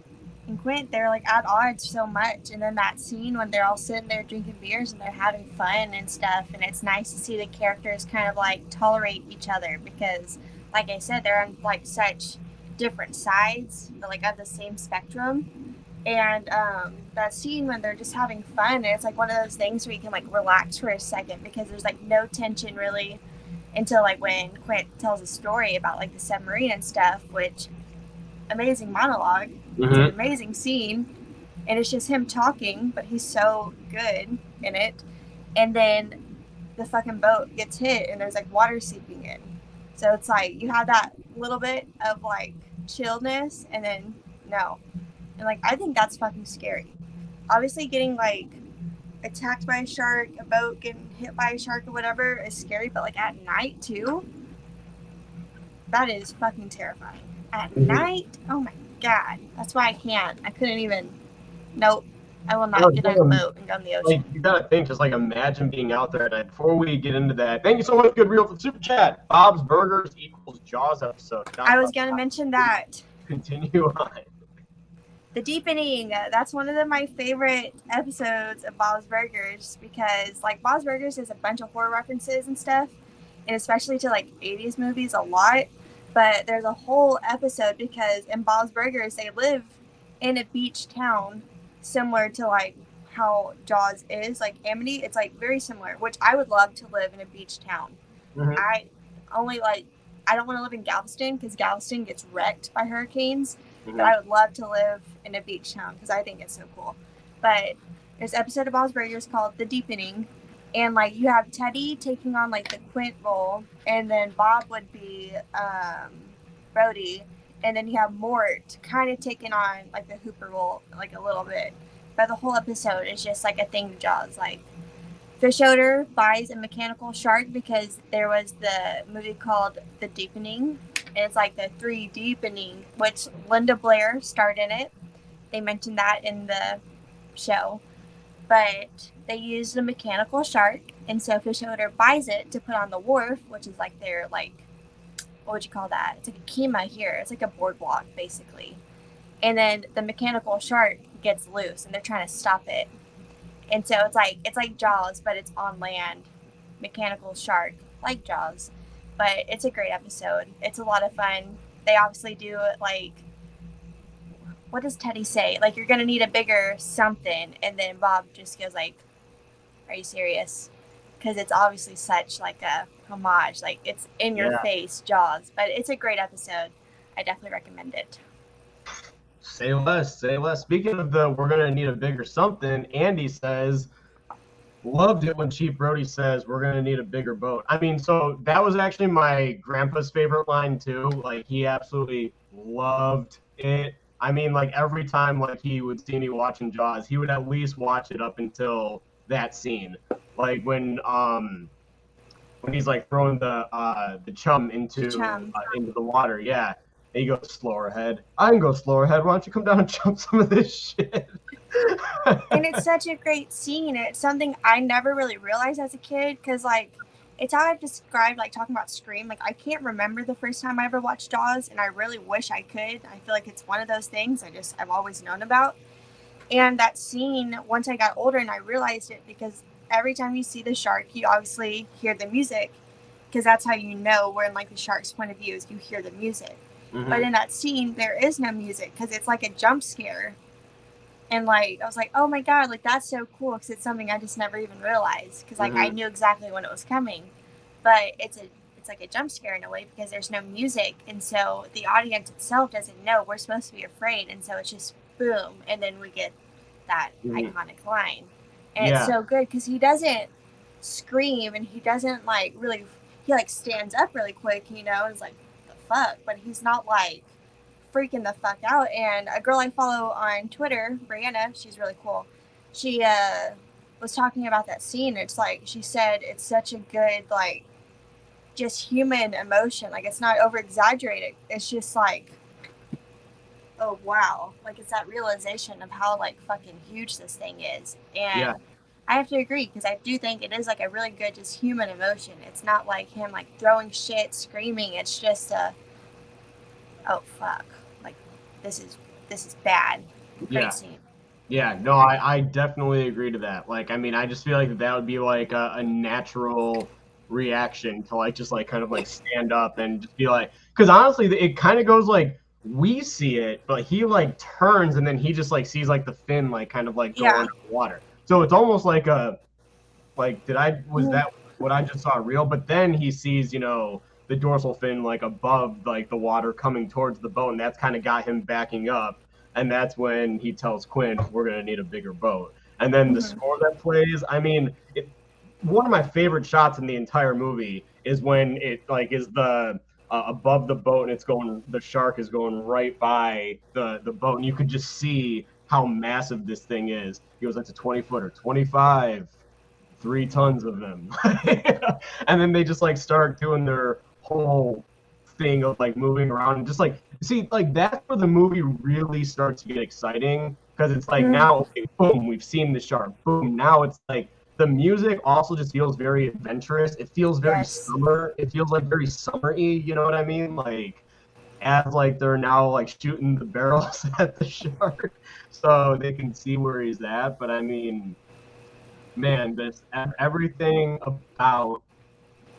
and Quint, they're like at odds so much. And then that scene when they're all sitting there drinking beers and they're having fun and stuff. And it's nice to see the characters kind of like tolerate each other because, like I said, they're on like such different sides, but like of the same spectrum. And that scene when they're just having fun, and it's like one of those things where you can like relax for a second because there's like no tension really until like when Quint tells a story about like the submarine and stuff, which amazing monologue. It's an amazing scene, and it's just him talking, but he's so good in it. And then the fucking boat gets hit and there's like water seeping in, so it's like you have that little bit of like chillness and then no, and like I think that's fucking scary. Obviously getting like attacked by a shark, a boat getting hit by a shark or whatever is scary, but like at night too, that is fucking terrifying. At night, oh my God, that's why I couldn't even. Nope, I will not get on a boat and go in the ocean. Like, you gotta think, just like imagine being out there at night. Before we get into that, thank you so much, Good Real, for the super chat. Bob's Burgers equals Jaws episode. I was gonna mention that. Continue on. The Deepening, that's one of my favorite episodes of Bob's Burgers because like Bob's Burgers is a bunch of horror references and stuff, and especially to like 80s movies a lot, but there's a whole episode because in Bob's Burgers they live in a beach town similar to like how Jaws is, like Amity, it's like very similar, which I would love to live in a beach town. I don't want to live in Galveston because Galveston gets wrecked by hurricanes. But I would love to live in a beach town because I think it's so cool. But there's an episode of Bob's Burgers called The Deepening, and like you have Teddy taking on like the Quint role, and then Bob would be Brody, and then you have Mort kind of taking on like the Hooper role like a little bit. But the whole episode is just like a thing to Jaws. Like Fish Odor buys a mechanical shark because there was the movie called The Deepening. And it's like the 3 Deepening, which Linda Blair starred in it. They mentioned that in the show. but they used a mechanical shark, and so Fish Odor buys it to put on the wharf, which is like their like, what would you call that? It's like a kema here. It's like a boardwalk basically. And then the mechanical shark gets loose, and they're trying to stop it. And so it's like Jaws, but it's on land. Mechanical shark, like Jaws, but it's a great episode. It's a lot of fun. They obviously do it like, what does Teddy say? Like, you're gonna need a bigger something, and then Bob just goes like, "Are you serious?" Because it's obviously such like a homage, like it's in your face Jaws, but it's a great episode. I definitely recommend it. Say less, say less. Speaking of the we're gonna need a bigger something, Andy says, loved it when Chief Brody says we're gonna need a bigger boat. I mean, so that was actually my grandpa's favorite line too. Like, he absolutely loved it. I mean, like, every time like he would see me watching Jaws, he would at least watch it up until that scene. Like when he's like throwing the chum into the water, yeah. And he goes, slower ahead. I can go slower ahead. Why don't you come down and chump some of this shit? And it's such a great scene. It's something I never really realized as a kid, because like it's how I've described like talking about Scream. Like, I can't remember the first time I ever watched Jaws, and I really wish I could. I feel like it's one of those things I've always known about. And that scene, once I got older and I realized it, because every time you see the shark, you obviously hear the music, because that's how you know we're in like the shark's point of view, is you hear the music. Mm-hmm. But in that scene, there is no music, because it's like a jump scare. And like, I was like, oh my God, like that's so cool, because it's something I just never even realized, because like I knew exactly when it was coming, but it's like a jump scare in a way, because there's no music, and so the audience itself doesn't know we're supposed to be afraid, and so it's just boom, and then we get that iconic line, and it's so good because he doesn't scream, and he doesn't like really, he like stands up really quick, you know, it's like the fuck, but he's not like freaking the fuck out. And a girl I follow on Twitter, Brianna, she's really cool, she was talking about that scene. It's like, she said it's such a good like just human emotion, like it's not over exaggerated, it's just like, oh wow, like it's that realization of how like fucking huge this thing is. And I have to agree, because I do think it is like a really good just human emotion. It's not like him like throwing shit, screaming, it's just a, oh fuck, like this is bad. Great scene. Yeah, no, I definitely agree to that. Like, I mean, I just feel like that would be like a natural reaction to like just like kind of like stand up and just be like, because honestly it kind of goes like, we see it, but he like turns and then he just like sees like the fin like kind of like go under the water. So it's almost like a, like, was that what I just saw real? But then he sees, you know, the dorsal fin like above like the water coming towards the boat, and that's kind of got him backing up. And that's when he tells Quinn, we're going to need a bigger boat. And then the score that plays, I mean, one of my favorite shots in the entire movie is when it like is the above the boat, and it's going, the shark is going right by the boat, and you could just see how massive this thing is. He goes, that's a 20-footer, 25, 3 tons of them. And then they just like start doing their whole thing of like moving around and just like, see, like that's where the movie really starts to get exciting, because it's like now, okay, boom, we've seen the shark, boom, now it's like the music also just feels very adventurous. It feels very summer. It feels like very summery, you know what I mean? Like, as like they're now like shooting the barrels at the shark so they can see where he's at. But I mean, man, this everything about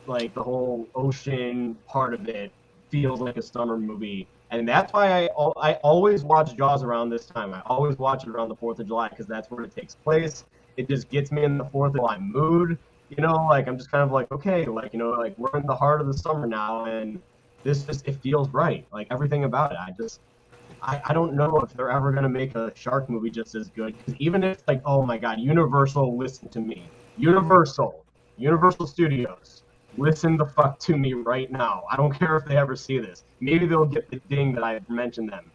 like the whole ocean part of it feels like a summer movie. And that's why I always watch Jaws around this time. I always watch it around the 4th of July, because that's where it takes place. It just gets me in the 4th of July mood. You know, like I'm just kind of like, okay, like, you know, like we're in the heart of the summer now, and this just, it feels right. Like everything about it. I don't know if they're ever going to make a shark movie just as good. Because even if like, oh my God, Universal, listen to me. Universal Studios, listen the fuck to me right now. I don't care if they ever see this. Maybe they'll get the ding that I mentioned them.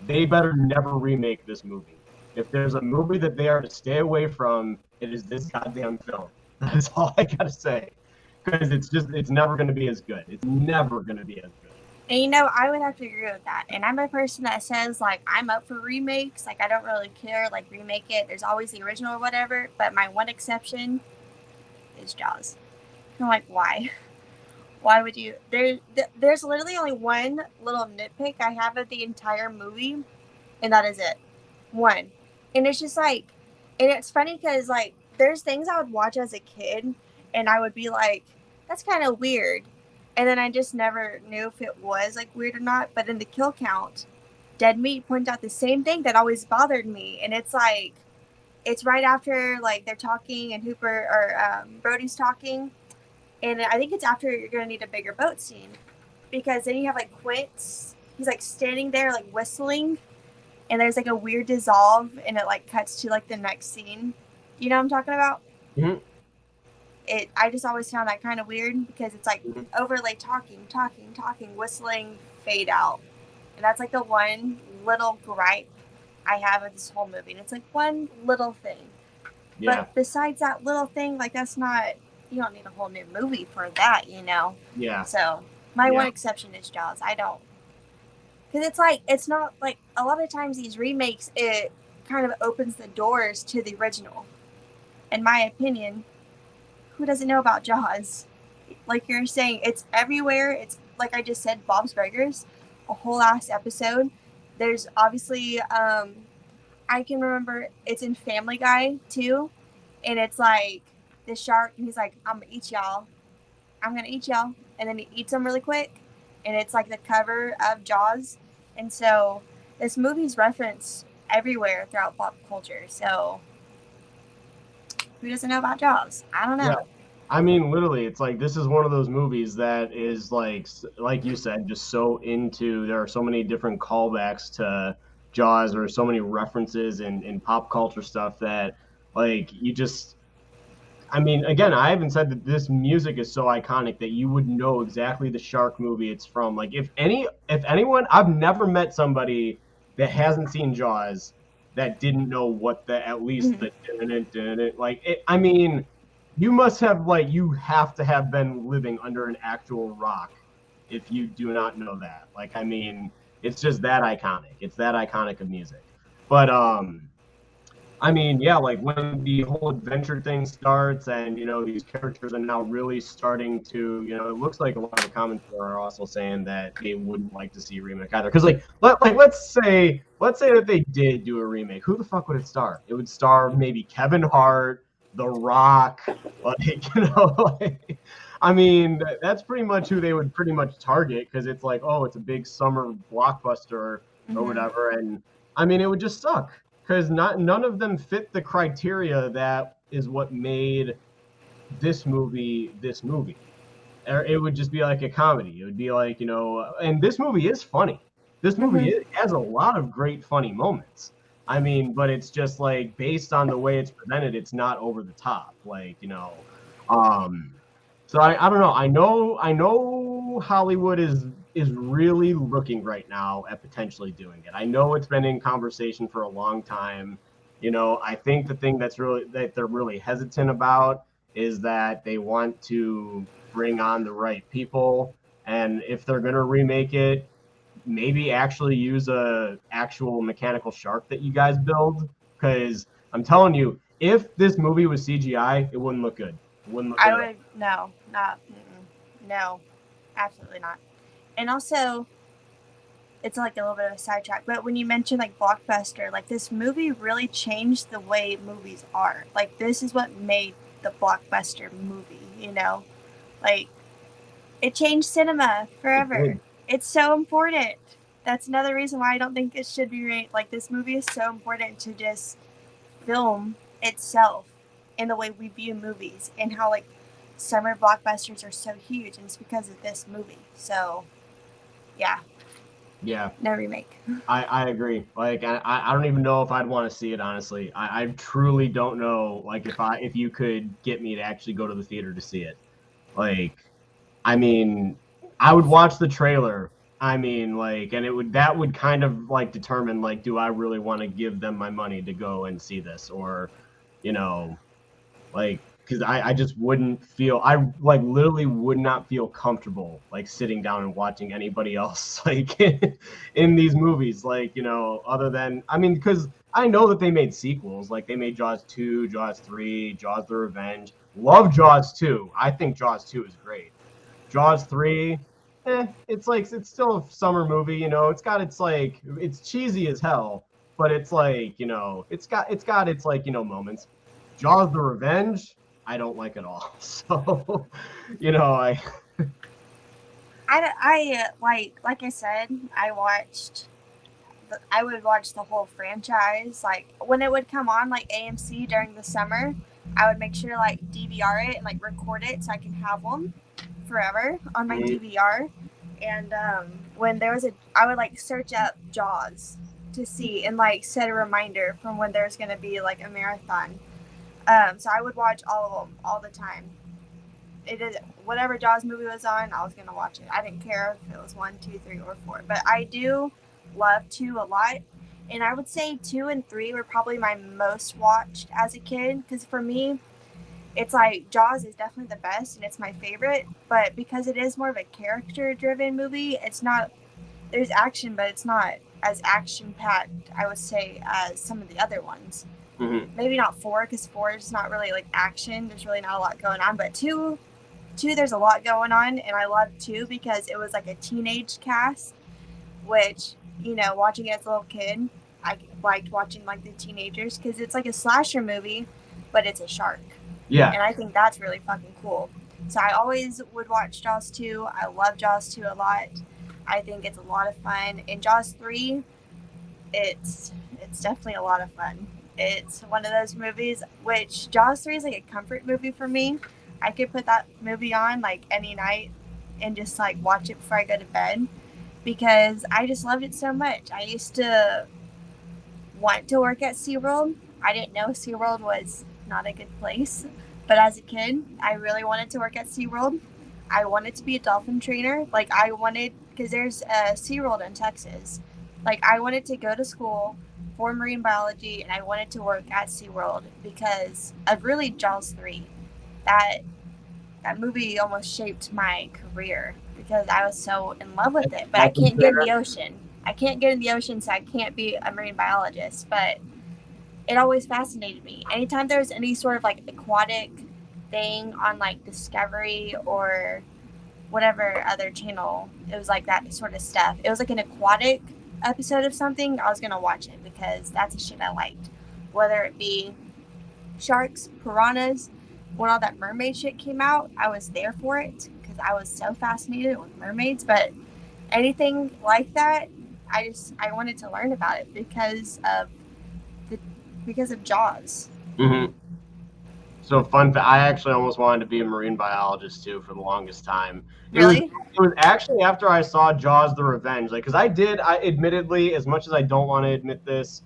They better never remake this movie. If there's a movie that they are to stay away from, it is this goddamn film. That is all I gotta say. Because it's never going to be as good. It's never going to be as good. And I would have to agree with that. And I'm a person that says, like, I'm up for remakes. Like, I don't really care. Like, remake it. There's always the original or whatever. But my one exception is Jaws. I'm like, why? Why would you? There's literally only one little nitpick I have of the entire movie, and that is it. One. And it's just like, and it's funny because, like, there's things I would watch as a kid, and I would be like, that's kind of weird. And then I just never knew if it was, like, weird or not. But in the kill count, Dead Meat pointed out the same thing that always bothered me. And it's like, it's right after, like, they're talking and Hooper or Brody's talking. And I think it's after you're going to need a bigger boat scene. Because then you have, like, Quince. He's, like, standing there, like, whistling. And there's, like, a weird dissolve. And it, like, cuts to, like, the next scene. You know what I'm talking about? Mm-hmm. I just always found that kind of weird. Because it's, like, overlay talking, whistling, fade out. And that's, like, the one little gripe I have of this whole movie. And it's, like, one little thing. Yeah. But besides that little thing, like, that's not... You don't need a whole new movie for that, Yeah. So, my one exception is Jaws. I don't. Because it's like, it's not like, a lot of times these remakes, it kind of opens the doors to the original. In my opinion, who doesn't know about Jaws? Like you're saying, it's everywhere. It's, like I just said, Bob's Burgers, a whole ass episode. There's obviously, I can remember, it's in Family Guy, too. And it's like, the shark, and he's like, I'm gonna eat y'all. And then he eats them really quick. And it's like the cover of Jaws. And so this movie's referenced everywhere throughout pop culture. So who doesn't know about Jaws? I don't know. Yeah. I mean, literally, it's like this is one of those movies that is like you said, just so into. There are so many different callbacks to Jaws, or so many references in pop culture stuff that, like, you just. I mean, again, I haven't said that this music is so iconic that you would know exactly the shark movie it's from. Like, if anyone, I've never met somebody that hasn't seen Jaws that didn't know what at least the like. I mean, you must have, like, you have to have been living under an actual rock if you do not know that. Like, I mean, it's just that iconic. It's that iconic of music. But I mean, yeah, like when the whole adventure thing starts and, these characters are now really starting to, it looks like a lot of the comments are also saying that they wouldn't like to see a remake either. Because, let's say that they did do a remake. Who the fuck would it star? It would star maybe Kevin Hart, The Rock, I mean, that's pretty much who they would pretty much target, because it's like, oh, it's a big summer blockbuster or whatever. And, I mean, it would just suck. Because none of them fit the criteria that is what made this movie this movie. It would just be like a comedy. It would be like, and this movie is funny. This movie has a lot of great funny moments. I mean, but it's just like, based on the way it's presented, it's not over the top. Like, so I don't know. I know Hollywood is really looking right now at potentially doing it. I know it's been in conversation for a long time. I think the thing that they're really hesitant about is that they want to bring on the right people, and if they're going to remake it, maybe actually use a actual mechanical shark that you guys build, because I'm telling you, if this movie was CGI, it wouldn't look good. No, absolutely not. And also, it's like a little bit of a sidetrack, but when you mention like blockbuster, like this movie really changed the way movies are. Like, this is what made the blockbuster movie, like, it changed cinema forever. It's so important. That's another reason why I don't think it should be ranked. Like, this movie is so important to just film itself in the way we view movies, and how, like, summer blockbusters are so huge, and it's because of this movie. So, yeah. No remake. I agree. Like, I don't even know if I'd want to see it, honestly. I truly don't know, like, if you could get me to actually go to the theater to see it. Like, I mean, I would watch the trailer. I mean, like, and that would kind of, like, determine, like, do I really want to give them my money to go and see this? Or, like, because I just wouldn't feel, I like literally would not feel comfortable like sitting down and watching anybody else like in these movies, like, you know, other than, I mean, because I know that they made sequels, like they made Jaws 2, Jaws 3, Jaws the Revenge. Love Jaws 2. I think Jaws 2 is great. Jaws 3, it's like, it's still a summer movie, you know, it's got its like, it's cheesy as hell, but it's like, you know, it's got its like, you know, moments. Jaws the Revenge, I don't like at all. So, you know, like I said, I would watch the whole franchise. Like when it would come on like AMC during the summer, I would make sure to like DVR it and like record it so I can have them forever on my DVR. And when there was I would like search up Jaws to see and like set a reminder from when there's gonna be like a marathon. So I would watch all of them all the time. It is whatever Jaws movie was on, I was gonna watch it. I didn't care if it was 1, 2, 3, or 4. But I do love 2 a lot, and I would say 2 and 3 were probably my most watched as a kid. Because for me, it's like Jaws is definitely the best and it's my favorite. But because it is more of a character-driven movie, it's not. There's action, but it's not as action-packed, I would say, as some of the other ones. Mm-hmm. Maybe not 4, because 4 is not really like action. There's really not a lot going on. But 2, there's a lot going on, and I love 2 because it was like a teenage cast, which, you know, watching it as a little kid, I liked watching like the teenagers because it's like a slasher movie, but it's a shark. Yeah. And I think that's really fucking cool. So I always would watch Jaws 2. I love Jaws 2 a lot. I think it's a lot of fun. And Jaws 3, it's definitely a lot of fun. It's one of those movies which Jaws 3 is like a comfort movie for me. I could put that movie on like any night and just like watch it before I go to bed because I just loved it so much. I used to want to work at SeaWorld. I didn't know SeaWorld was not a good place, but as a kid, I really wanted to work at SeaWorld. I wanted to be a dolphin trainer. Like I wanted, because there's a SeaWorld in Texas. Like I wanted to go to school for marine biology and I wanted to work at SeaWorld because of really Jaws 3. That movie almost shaped my career because I was so in love with it. But I can't get in the ocean. I can't get in the ocean, so I can't be a marine biologist. But it always fascinated me. Anytime there was any sort of like aquatic thing on like Discovery or whatever other channel, it was like that sort of stuff. It was like an aquatic episode of something, I was gonna watch it because that's the shit I liked. Whether it be sharks, piranhas, when all that mermaid shit came out, I was there for it because I was so fascinated with mermaids. But anything like that, I wanted to learn about it because of Jaws. Mm-hmm. So fun fact, I actually almost wanted to be a marine biologist too for the longest time. Really? It was actually after I saw Jaws the Revenge, like, because I admittedly, as much as I don't want to admit this,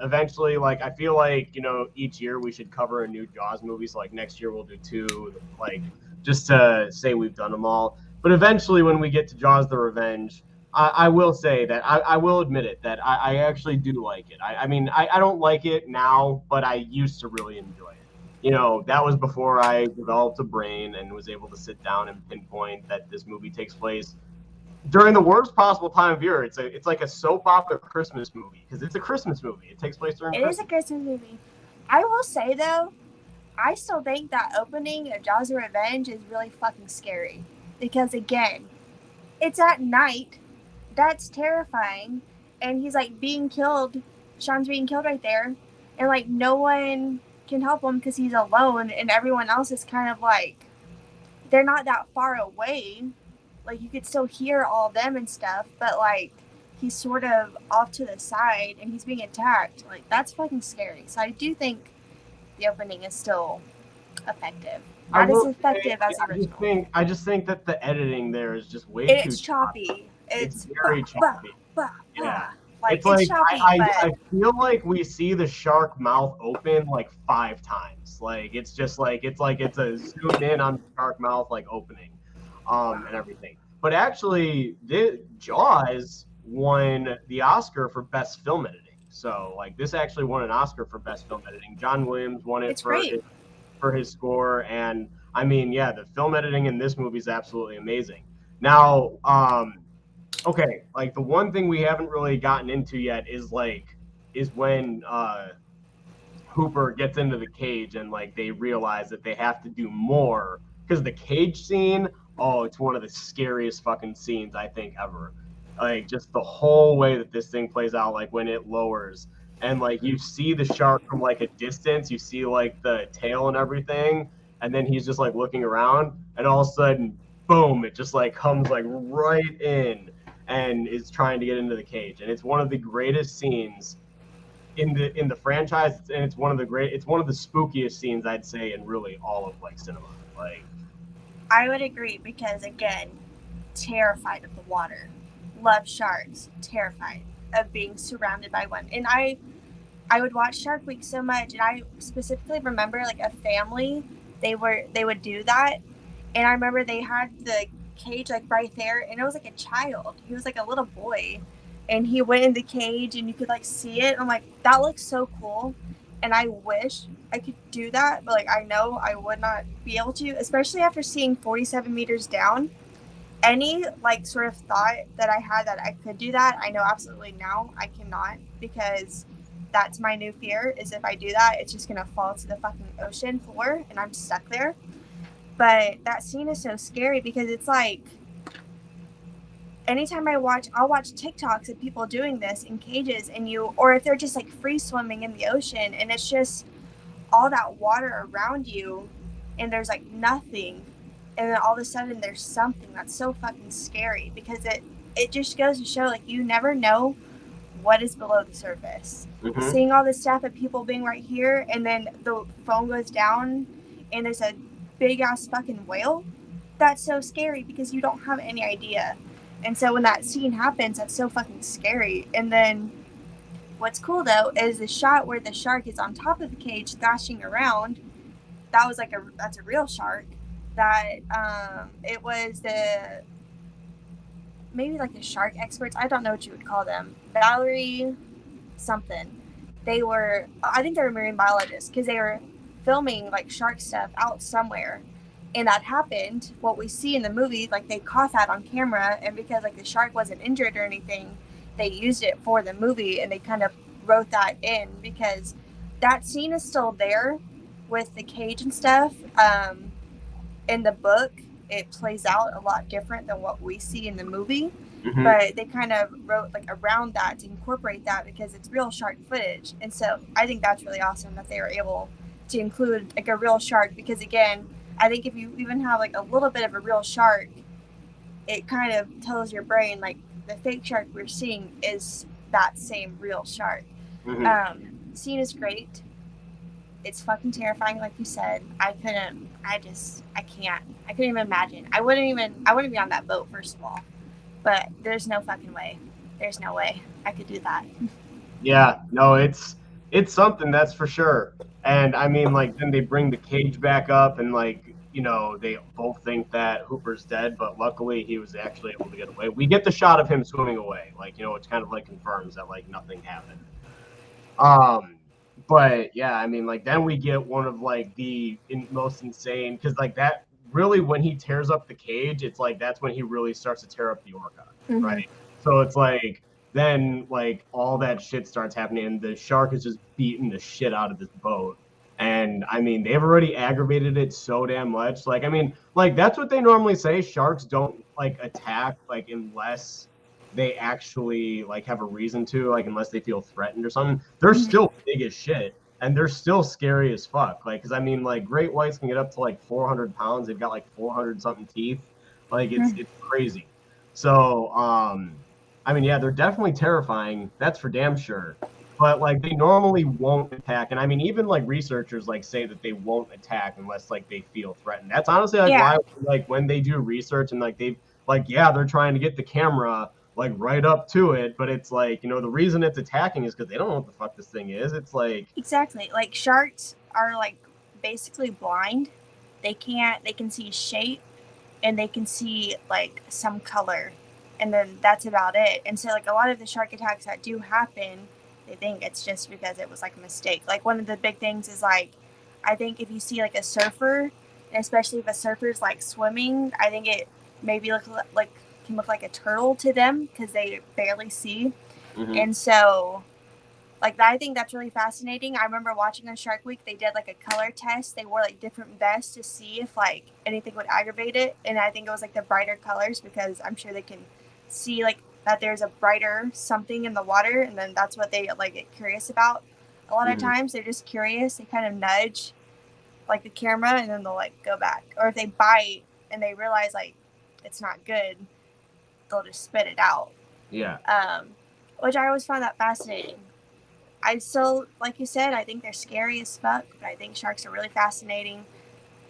eventually, like, I feel like, you know, each year we should cover a new Jaws movie. So like next year we'll do 2, like, just to say we've done them all. But eventually when we get to Jaws the Revenge, I will say that I will admit it, that I actually do like it. I mean, I don't like it now, but I used to really enjoy it. You know, that was before I developed a brain and was able to sit down and pinpoint that this movie takes place during the worst possible time of year. It's like a soap opera Christmas movie because it's a Christmas movie. It takes place during Christmas. It is a Christmas movie. I will say though, I still think that opening of Jaws the Revenge is really fucking scary because again, it's at night. That's terrifying. And he's like being killed. Sean's being killed right there. And like no one can help him because he's alone. And everyone else is kind of like, they're not that far away. Like you could still hear all of them and stuff. But like he's sort of off to the side and he's being attacked. Like that's fucking scary. So I do think the opening is still effective. Not as effective as the original. I just think that the editing there is just way It's too choppy. It's very choppy. Yeah. Like, it's like choppy, I feel like we see the shark mouth open like 5 times. Like it's just like it's a zoom in on the shark mouth like opening, and everything. But actually, Jaws won the Oscar for best film editing. So like this actually won an Oscar for best film editing. John Williams won it. It's great. for his score. And I mean, yeah, the film editing in this movie is absolutely amazing. Now, okay, like the one thing we haven't really gotten into yet is when Hooper gets into the cage and like they realize that they have to do more, because the cage scene, oh, it's one of the scariest fucking scenes I think ever. Like just the whole way that this thing plays out, like when it lowers and like you see the shark from like a distance, you see like the tail and everything, and then he's just like looking around, and all of a sudden, boom, it just like comes like right in and is trying to get into the cage, and it's one of the greatest scenes in the franchise, and it's one of the spookiest scenes I'd say in really all of like cinema. Like, I would agree because again, terrified of the water, love sharks, terrified of being surrounded by one. And I would watch Shark Week so much, and I specifically remember like a family, they would do that, and I remember they had the cage like right there, and it was like a child. He was like a little boy, and he went in the cage, and you could like see it. And I'm like, that looks so cool, and I wish I could do that, but like I know I would not be able to, especially after seeing 47 meters down. Any like sort of thought that I had that I could do that, I know absolutely now I cannot, because that's my new fear, is if I do that, it's just gonna fall to the fucking ocean floor and I'm stuck there. But that scene is so scary because it's like, anytime I'll watch TikToks of people doing this in cages, or if they're just like free swimming in the ocean, and it's just all that water around you and there's like nothing, and then all of a sudden there's something that's so fucking scary, because it just goes to show like you never know what is below the surface. mm-hmm. Seeing all this stuff of people being right here, and then the phone goes down and there's a big ass fucking whale, that's so scary because you don't have any idea. And so when that scene happens, that's so fucking scary. And then what's cool though is the shot where the shark is on top of the cage thrashing around. That was like that's a real shark. That it was maybe like the shark experts, I don't know what you would call them, Valerie something. I think they were marine biologists, because they were filming like shark stuff out somewhere, and that happened. What we see in the movie, like they caught that on camera, and because like the shark wasn't injured or anything, they used it for the movie, and they kind of wrote that in, because that scene is still there with the cage and stuff. In the book, it plays out a lot different than what we see in the movie. Mm-hmm. But they kind of wrote like around that to incorporate that, because it's real shark footage. And so I think that's really awesome that they were able to include like a real shark, because again, I think if you even have like a little bit of a real shark, it kind of tells your brain like the fake shark we're seeing is that same real shark. Mm-hmm. Scene is great. It's fucking terrifying, like you said. I couldn't even imagine. I wouldn't be on that boat, first of all. But there's no fucking way. There's no way I could do that. Yeah, no, it's something, that's for sure. And I mean, like, then they bring the cage back up, and like, you know, they both think that Hooper's dead, but luckily he was actually able to get away. We get the shot of him swimming away, like, you know, which kind of like confirms that like nothing happened. But yeah, I mean, like, then we get one of like the most insane, because like that really, when he tears up the cage, it's like that's when he really starts to tear up the orca, Mm-hmm. right? So it's like then like all that shit starts happening, and the shark is just beating the shit out of this boat. And I mean, they've already aggravated it so damn much. Like, I mean, like that's what they normally say. Sharks don't like attack like unless they actually like have a reason to, like unless they feel threatened or something. They're still big as shit, and they're still scary as fuck. Like, because I mean, like great whites can get up to like 400 pounds. They've got like 400 something teeth. Like it's crazy. So I mean, yeah, they're definitely terrifying. That's for damn sure. But like they normally won't attack, and I mean, even like researchers like say that they won't attack unless like they feel threatened. That's honestly like why, like when they do research and like they've like, yeah, they're trying to get the camera like right up to it, but it's like, you know, the reason it's attacking is because they don't know what the fuck this thing is. It's like, exactly, like sharks are like basically blind. They can see shape, and they can see like some color, and then that's about it. And so like a lot of the shark attacks that do happen, they think it's just because it was like a mistake. Like one of the big things is like I think if you see like a surfer, and especially if a surfer's like swimming, I think it maybe can look like a turtle to them because they barely see. Mhm. And so, like, I think that's really fascinating. I remember watching on Shark Week, they did like a color test. They wore like different vests to see if like anything would aggravate it. And I think it was like the brighter colors because I'm sure they can see like that there's a brighter something in the water. And then that's what they like get curious about. A lot of times they're just curious. They kind of nudge like the camera and then they'll like go back. Or if they bite and they realize like it's not good, they'll just spit it out. Yeah. Which I always found that fascinating. I still, like you said, I think they're scary as fuck, but I think sharks are really fascinating.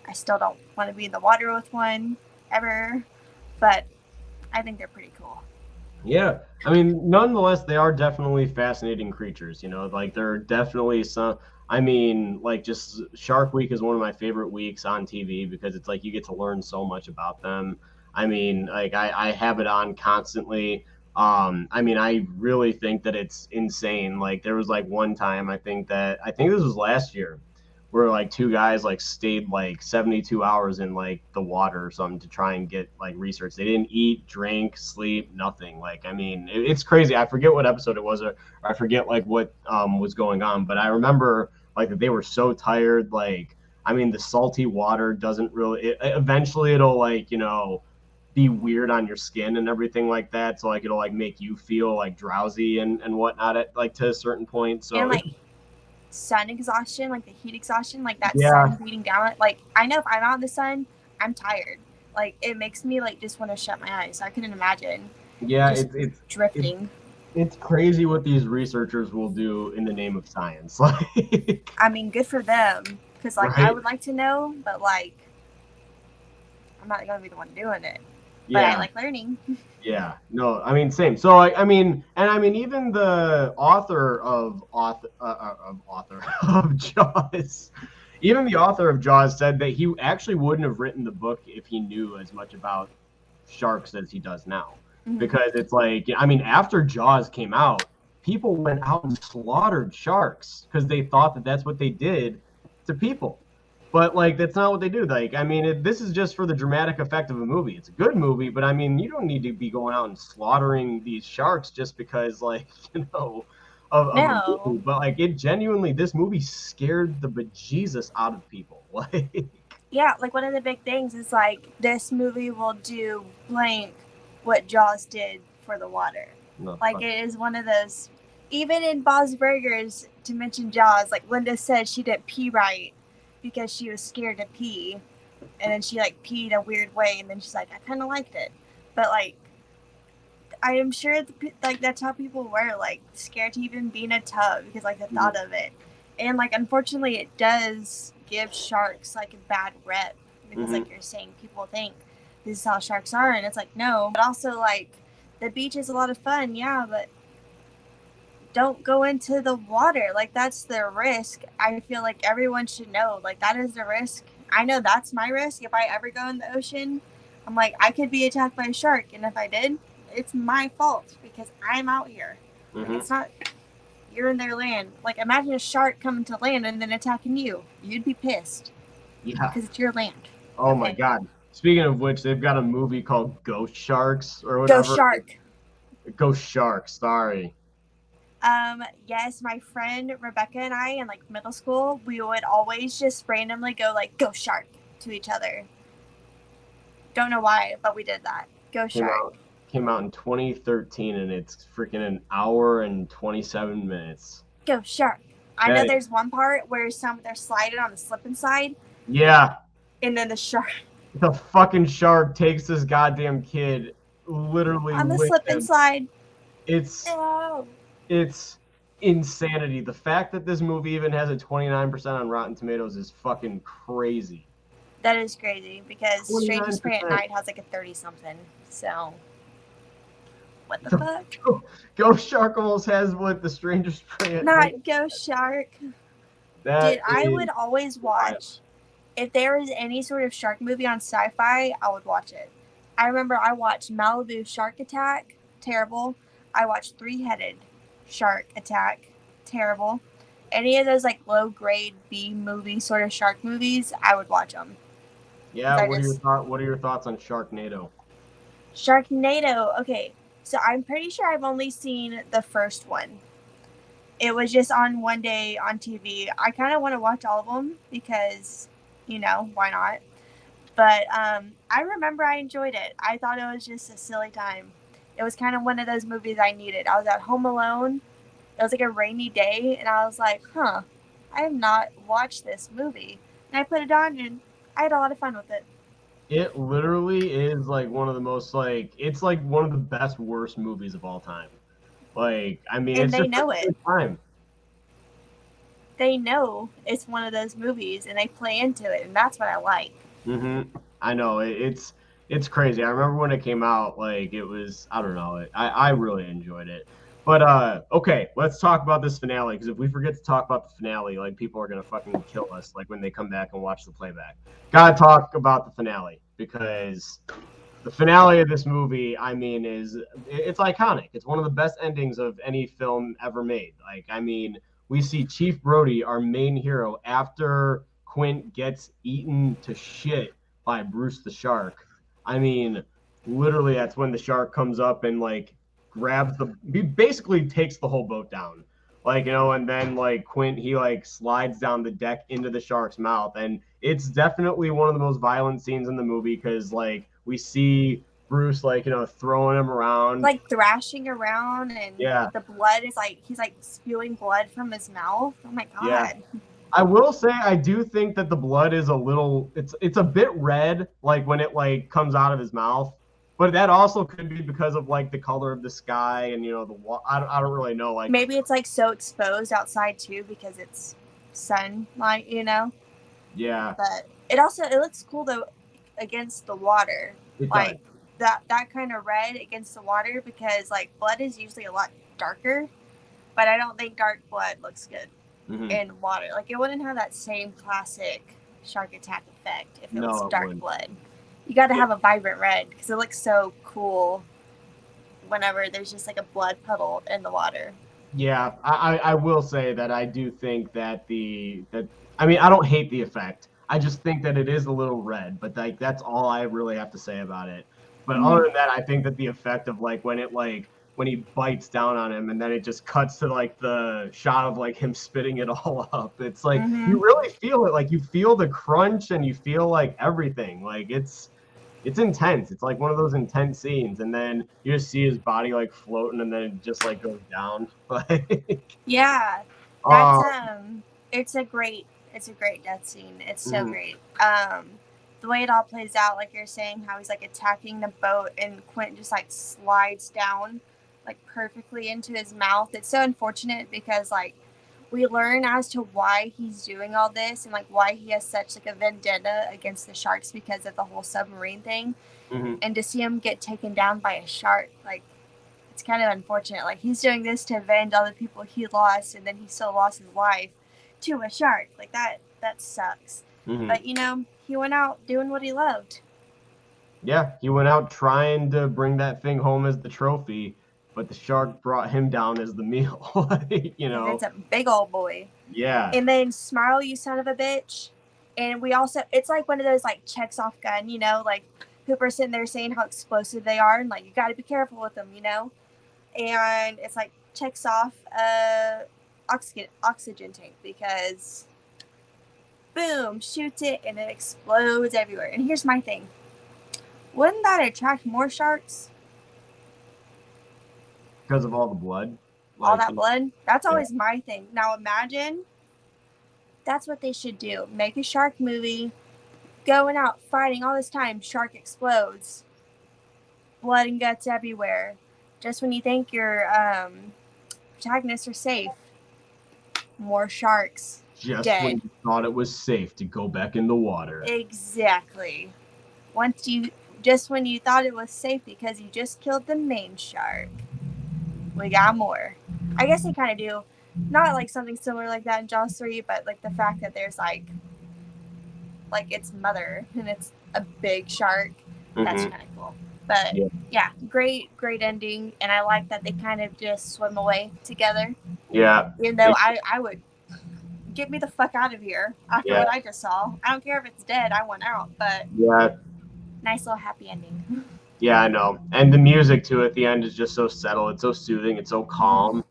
I still don't want to be in the water with one ever, but I think they're pretty cool. Yeah, I mean, nonetheless, they are definitely fascinating creatures. You know, like there are definitely some. I mean, like just Shark Week is one of my favorite weeks on TV because it's like you get to learn so much about them. I mean, like I have it on constantly. I mean, I really think that it's insane. Like there was like one time I think this was last year where like two guys like stayed like 72 hours in like the water or something to try and get like research. They didn't eat, drink, sleep, nothing. Like, I mean, it's crazy. I forget what episode it was, or I forget like what was going on, but I remember like that they were so tired. Like, I mean, the salty water doesn't really, eventually it'll like, you know, be weird on your skin and everything like that. So like, it'll like make you feel like drowsy and whatnot at like to a certain point. So and like sun exhaustion, like the heat exhaustion, like that yeah. sun beating down. Like I know if I'm out in the sun, I'm tired. Like it makes me like just want to shut my eyes. I couldn't imagine. Yeah, just drifting. It's crazy what these researchers will do in the name of science. Like, I mean, good for them. Because like right? I would like to know, but like I'm not gonna be the one doing it. But Yeah, I like learning. yeah. No, I mean, same. So, like, I mean, even the author of of Jaws, even the author of Jaws said that he actually wouldn't have written the book if he knew as much about sharks as he does now. Because it's like, I mean, after Jaws came out, people went out and slaughtered sharks because they thought that that's what they did to people. But like, that's not what they do. Like, I mean, this is just for the dramatic effect of a movie. It's a good movie, but I mean, you don't need to be going out and slaughtering these sharks just because, like, you know, of a movie. But like, it genuinely, this movie scared the bejesus out of people. Like, yeah, like one of the big things is like this movie will do blank what Jaws did for the water. no, Like fuck. it is one of those. Even in Bob's Burgers, to mention Jaws, like Linda said she didn't pee right because she was scared to pee, and then she like peed a weird way, and then she's like, I kind of liked it, but like I am sure like that's how people were, like scared to even be in a tub because like the thought of it, and like unfortunately it does give sharks like a bad rep because like you're saying people think this is how sharks are, and it's like no, but also like the beach is a lot of fun, yeah, but don't go into the water. Like that's the risk. I feel like everyone should know. Like that is the risk. I know that's my risk. If I ever go in the ocean, I'm like I could be attacked by a shark, and if I did, it's my fault because I'm out here. Like, it's not you're in their land. Like imagine a shark coming to land and then attacking you. You'd be pissed. Yeah. Because it's your land. Oh my God. Speaking of which, they've got a movie called Ghost Sharks or whatever. Ghost Shark. Ghost Sharks. Sorry. Yes, my friend Rebecca and I in like middle school, we would always just randomly go like "Go Shark" to each other. Don't know why, but we did that. Go Shark. Came out in 2013, and it's freaking an hour and 27 minutes. Go Shark. I know there's one part where they're sliding on the slip and slide. Yeah. And then the shark. The fucking shark takes this goddamn kid literally on the with slip him. and slide. It's insanity. The fact that this movie even has a 29% on Rotten Tomatoes is fucking crazy. That is crazy because 29%. Strangest Prey at Night has like a 30-something. So, what the fuck? Ghost Shark almost has what the Strangest Prey at Night. Not Ghost Shark. That Dude, I would always watch. If there was any sort of shark movie on Sci-Fi, I would watch it. I remember I watched Malibu Shark Attack. Terrible. I watched Three-Headed Shark Attack. Terrible. any of those like low grade B movie sort of shark movies, I would watch them. Yeah, what are your thoughts on Sharknado? Sharknado. Okay, so I'm pretty sure I've only seen the first one. It was just on one day on TV. I kind of want to watch all of them because, why not? But I remember I enjoyed it. I thought it was just a silly time. It was kind of one of those movies I needed. I was at home alone. It was like a rainy day, and I was like, I have not watched this movie. And I put it on, and I had a lot of fun with it. It literally is like one of the most it's like one of the best worst movies of all time. Like, I mean, And it's they just know a it. good time. They know it's one of those movies, and they play into it, and that's what I like. I know it's crazy. I remember when it came out, like it was, I don't know, I really enjoyed it. But okay, let's talk about this finale, because if we forget to talk about the finale, like people are gonna fucking kill us, like when they come back and watch the playback. Gotta talk about the finale, because the finale of this movie, I mean, it's iconic. It's one of the best endings of any film ever made. Like, I mean, we see Chief Brody, our main hero, after Quint gets eaten to shit by Bruce the Shark. I mean, literally, that's when the shark comes up and like he basically takes the whole boat down. Like, and then like Quint, he like slides down the deck into the shark's mouth. And it's definitely one of the most violent scenes in the movie, because like we see Bruce like, throwing him around. Like thrashing around, and yeah. the blood is like, he's like spewing blood from his mouth. Oh my God. Yeah. I will say I do think that the blood is it's a bit red, like when it like comes out of his mouth. But that also could be because of like the color of the sky and I don't really know, like maybe it's like so exposed outside too because it's sunlight, Yeah. But it looks cool though against the water. It like does. that kind of red against the water, because like blood is usually a lot darker, but I don't think dark blood looks good in water. Like it wouldn't have that same classic shark attack effect if it was dark blood. You got to have a vibrant red because it looks so cool whenever there's just like a blood puddle in the water. Yeah, I will say that I do think that I mean, I don't hate the effect. I just think that it is a little red, but like that's all I really have to say about it. But other than that, I think that the effect of like when he bites down on him and then it just cuts to like the shot of like him spitting it all up. It's like you really feel it, like you feel the crunch and you feel like everything. Like it's intense. It's like one of those intense scenes, and then you just see his body like floating, and then it just like goes down. Yeah, that's it's a great death scene. It's so great. The way it all plays out, like you're saying, how he's like attacking the boat, and Quint just like slides down like perfectly into his mouth. It's so unfortunate because like we learn as to why he's doing all this and like why he has such like a vendetta against the sharks because of the whole submarine thing. And to see him get taken down by a shark, like it's kind of unfortunate. Like he's doing this to avenge all the people he lost, and then he still lost his life to a shark. Like that sucks. But he went out doing what he loved. Yeah, he went out trying to bring that thing home as the trophy, but the shark brought him down as the meal. It's a big old boy. Yeah. And then Smile, you son of a bitch. And we also, it's like one of those like checks off gun, like Hooper's sitting there saying how explosive they are, and like you got to be careful with them, And it's like checks off oxygen tank, because boom, shoots it and it explodes everywhere. And here's my thing. Wouldn't that attract more sharks? Because of all the blood? All that blood? That's always my thing. Now imagine that's what they should do. Make a shark movie, going out fighting all this time, shark explodes. Blood and guts everywhere. Just when you think your protagonists are safe, more sharks. Just dead. When you thought it was safe to go back in the water. Exactly. When you thought it was safe because you just killed the main shark, we got more. I guess they kind of do. Not like something similar like that in Jaws 3, but like the fact that there's like its mother and it's a big shark. That's kind of cool. But yeah, great ending. And I like that they kind of just swim away together. Yeah. Even though I would get me the fuck out of here after what I just saw. I don't care if it's dead. I want out. But Yeah. Nice little happy ending. Yeah, I know. And the music too at the end is just so settled. It's so soothing. It's so calm.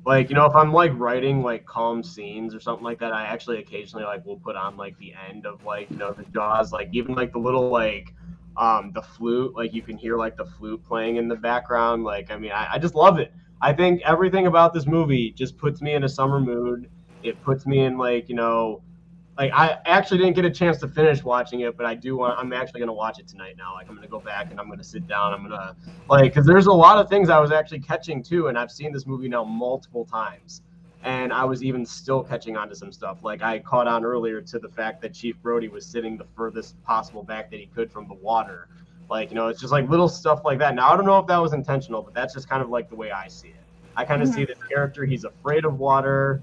Like, if I'm like writing like calm scenes or something like that, I actually occasionally like will put on like the end of like, the Jaws, like even like the little like the flute, like you can hear like the flute playing in the background. Like, I mean, I just love it. I think everything about this movie just puts me in a summer mood. It puts me in like, like I actually didn't get a chance to finish watching it, but I'm actually going to watch it tonight now. Like I'm going to go back and I'm going to sit down. I'm going to because there's a lot of things I was actually catching too. And I've seen this movie now multiple times and I was even still catching on to some stuff. Like I caught on earlier to the fact that Chief Brody was sitting the furthest possible back that he could from the water. Like, it's just like little stuff like that. Now, I don't know if that was intentional, but that's just kind of like the way I see it. I kind of see this character. He's afraid of water.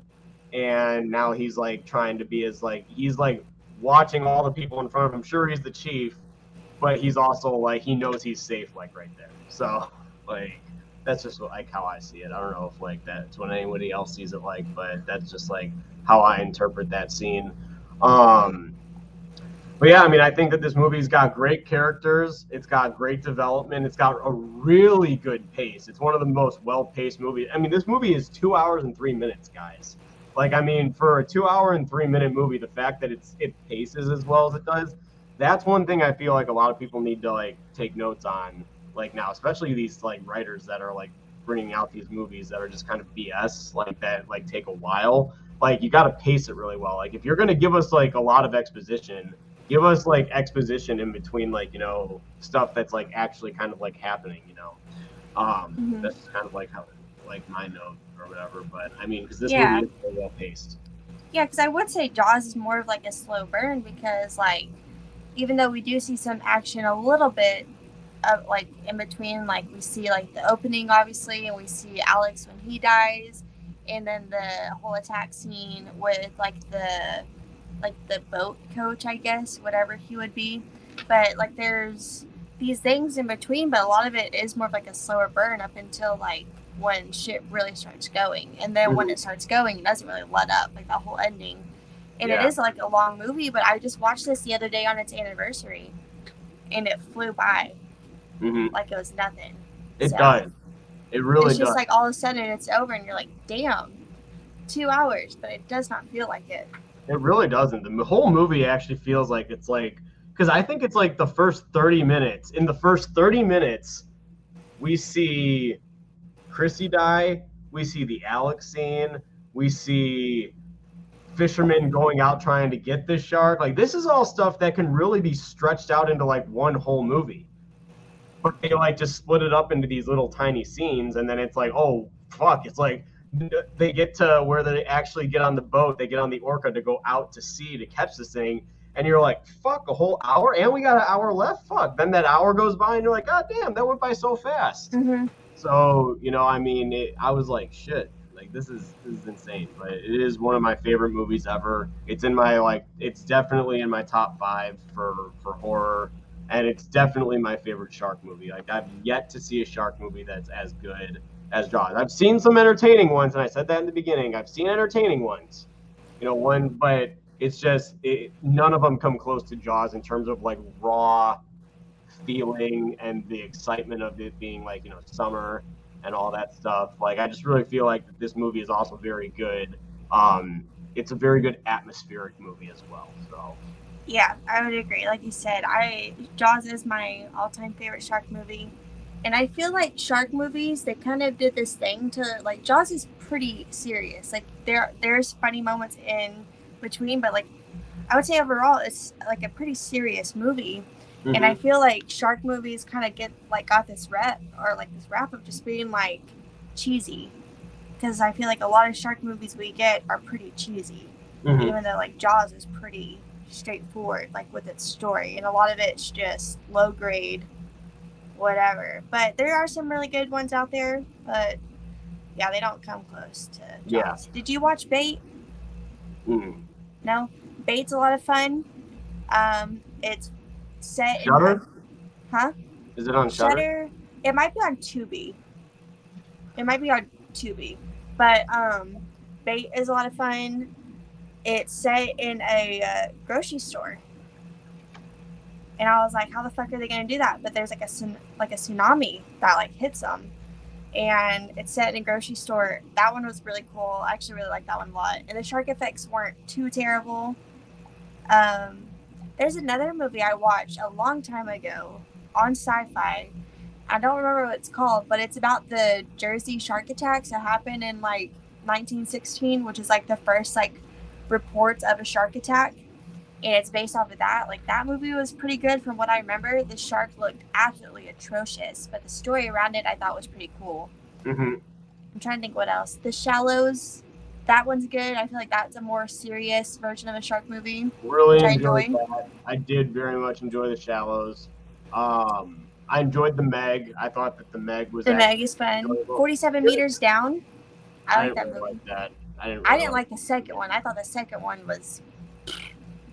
And now he's like trying to be he's like watching all the people in front of him. Sure, he's the chief, but he's also like he knows he's safe like right there. So like that's just like how I see it. I don't know if like that's what anybody else sees it like, but that's just like how I interpret that scene. But yeah, I mean, I think that this movie's got great characters. It's got great development. It's got a really good pace. It's one of the most well-paced movies. I mean, this movie is 2 hours and 3 minutes, guys. Like, I mean, for a 2 hour and 3 minute movie, the fact that it paces as well as it does, that's one thing I feel like a lot of people need to like take notes on, like now, especially these like writers that are like bringing out these movies that are just kind of BS, like that, like take a while. Like you got to pace it really well. Like if you're gonna give us like a lot of exposition, give us like exposition in between, like stuff that's like actually kind of like happening. That's just kind of like how like my note or whatever. But I mean, because this movie is very well paced. Yeah, because I would say Jaws is more of like a slow burn because like even though we do see some action a little bit of like in between, like we see like the opening obviously, and we see Alex when he dies, and then the whole attack scene with like the boat coach, I guess, whatever he would be. But like there's these things in between, but a lot of it is more of like a slower burn up until like when shit really starts going. And then when it starts going, it doesn't really let up, like the whole ending. And it is like a long movie, but I just watched this the other day on its anniversary and it flew by like it was nothing. It does. It really does. It's just like all of a sudden it's over and you're like, damn, 2 hours, but it does not feel like it. It really doesn't. The whole movie actually feels like it's like, because I think it's like the first 30 minutes. In the first 30 minutes, we see Chrissy die. We see the Alex scene. We see fishermen going out trying to get this shark. Like this is all stuff that can really be stretched out into like one whole movie. But they like just split it up into these little tiny scenes, and then it's like, oh fuck, it's like they get to where they actually get on the boat, they get on the Orca to go out to sea to catch this thing, and you're like, fuck, a whole hour? And we got an hour left? Fuck. Then that hour goes by, and you're like, god damn, that went by so fast. So, I mean, I was like, shit, like, this is insane. But it is one of my favorite movies ever. It's in my, it's definitely in my top 5 for horror, and it's definitely my favorite shark movie. Like, I've yet to see a shark movie that's as good as Jaws. I've seen some entertaining ones, and I said that in the beginning. I've seen entertaining ones, but it's just none of them come close to Jaws in terms of like raw feeling and the excitement of it being like summer and all that stuff. Like I just really feel like this movie is also very good. It's a very good atmospheric movie as well. So yeah, I would agree. Like you said, Jaws is my all-time favorite shark movie. And I feel like shark movies, they kind of did this thing to, like, Jaws is pretty serious. Like, there's funny moments in between, but, like, I would say overall it's, like, a pretty serious movie. And I feel like shark movies kind of got this rap of just being, like, cheesy. Because I feel like a lot of shark movies we get are pretty cheesy. Even though, like, Jaws is pretty straightforward, like, with its story. And a lot of it's just low-grade whatever, but there are some really good ones out there, but yeah, they don't come close to Jaws. Did you watch Bait? No? Bait's a lot of fun. It's set Shudder? Huh? Is it on Shudder? It might be on Tubi. But Bait is a lot of fun. It's set in a grocery store. And I was like, how the fuck are they going to do that? But there's like a tsunami that like hits them. And it's set in a grocery store. That one was really cool. I actually really liked that one a lot. And the shark effects weren't too terrible. There's another movie I watched a long time ago on Sci-Fi. I don't remember what it's called, but it's about the Jersey shark attacks that happened in like 1916, which is like the first like reports of a shark attack. And it's based off of that. Like, that movie was pretty good from what I remember. The shark looked absolutely atrocious, but the story around it I thought was pretty cool. Mm-hmm. I'm trying to think what else. The Shallows, that one's good. I feel like that's a more serious version of a shark movie. Really which I enjoyed enjoyed. that. I did very much enjoy The Shallows. I enjoyed The Meg. I thought that The Meg was The Meg is fun. enjoyable. 47 Meters Down. I like that didn't really movie. like that. I didn't like the second one. I thought the second one was...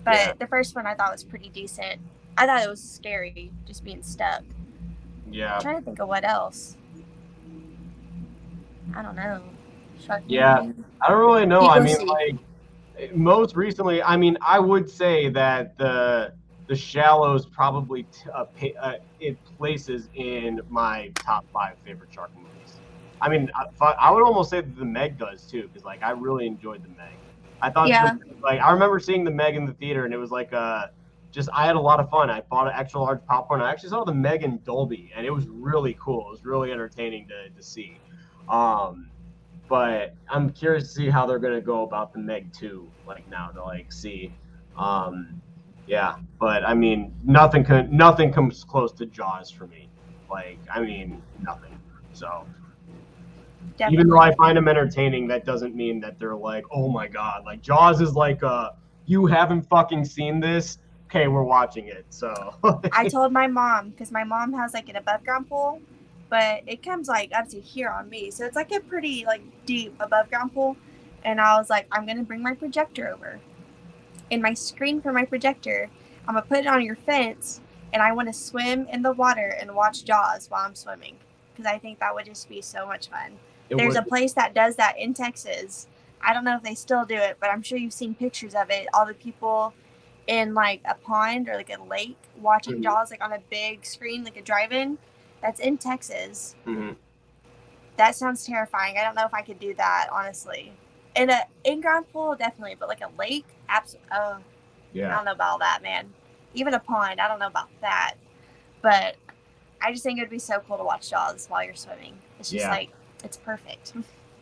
But the first one I thought was pretty decent. I thought it was scary, just being stuck. Yeah. I'm trying to think of what else. I don't know. Shark Yeah. movie. I don't really know. People I mean, see. like, most recently, I mean, I would say that the Shallows probably it places in my top 5 favorite shark movies. I mean, I would almost say that The Meg does too, because like I really enjoyed The Meg. I thought, I remember seeing The Meg in the theater, and it was like I had a lot of fun. I bought an extra large popcorn. I actually saw The Meg in Dolby, and it was really cool. It was really entertaining to see. But I'm curious to see how they're gonna go about The Meg 2, like now to like see. Yeah, but I mean, nothing comes close to Jaws for me. Like, I mean, nothing. So. Definitely. Even though I find them entertaining, that doesn't mean that they're like, oh my god, like Jaws is like you haven't fucking seen this, okay, we're watching it. So I told my mom, because my mom has like an above ground pool, but it comes like up to here on me, so it's like a pretty like deep above ground pool. And I was like, I'm gonna bring my projector over, and my screen for my projector, I'm gonna put it on your fence, and I want to swim in the water and watch Jaws while I'm swimming, because I think that would just be so much fun. There's a place that does that in Texas. I don't know if they still do it, but I'm sure you've seen pictures of it. All the people in like a pond or like a lake watching Jaws like on a big screen, like a drive-in. That's in Texas. Mm-hmm. That sounds terrifying. I don't know if I could do that, honestly. In a in-ground pool, definitely, but like a lake, absolutely. Oh, yeah. I don't know about all that, man. Even a pond, I don't know about that. But I just think it would be so cool to watch Jaws while you're swimming. It's just like, it's perfect.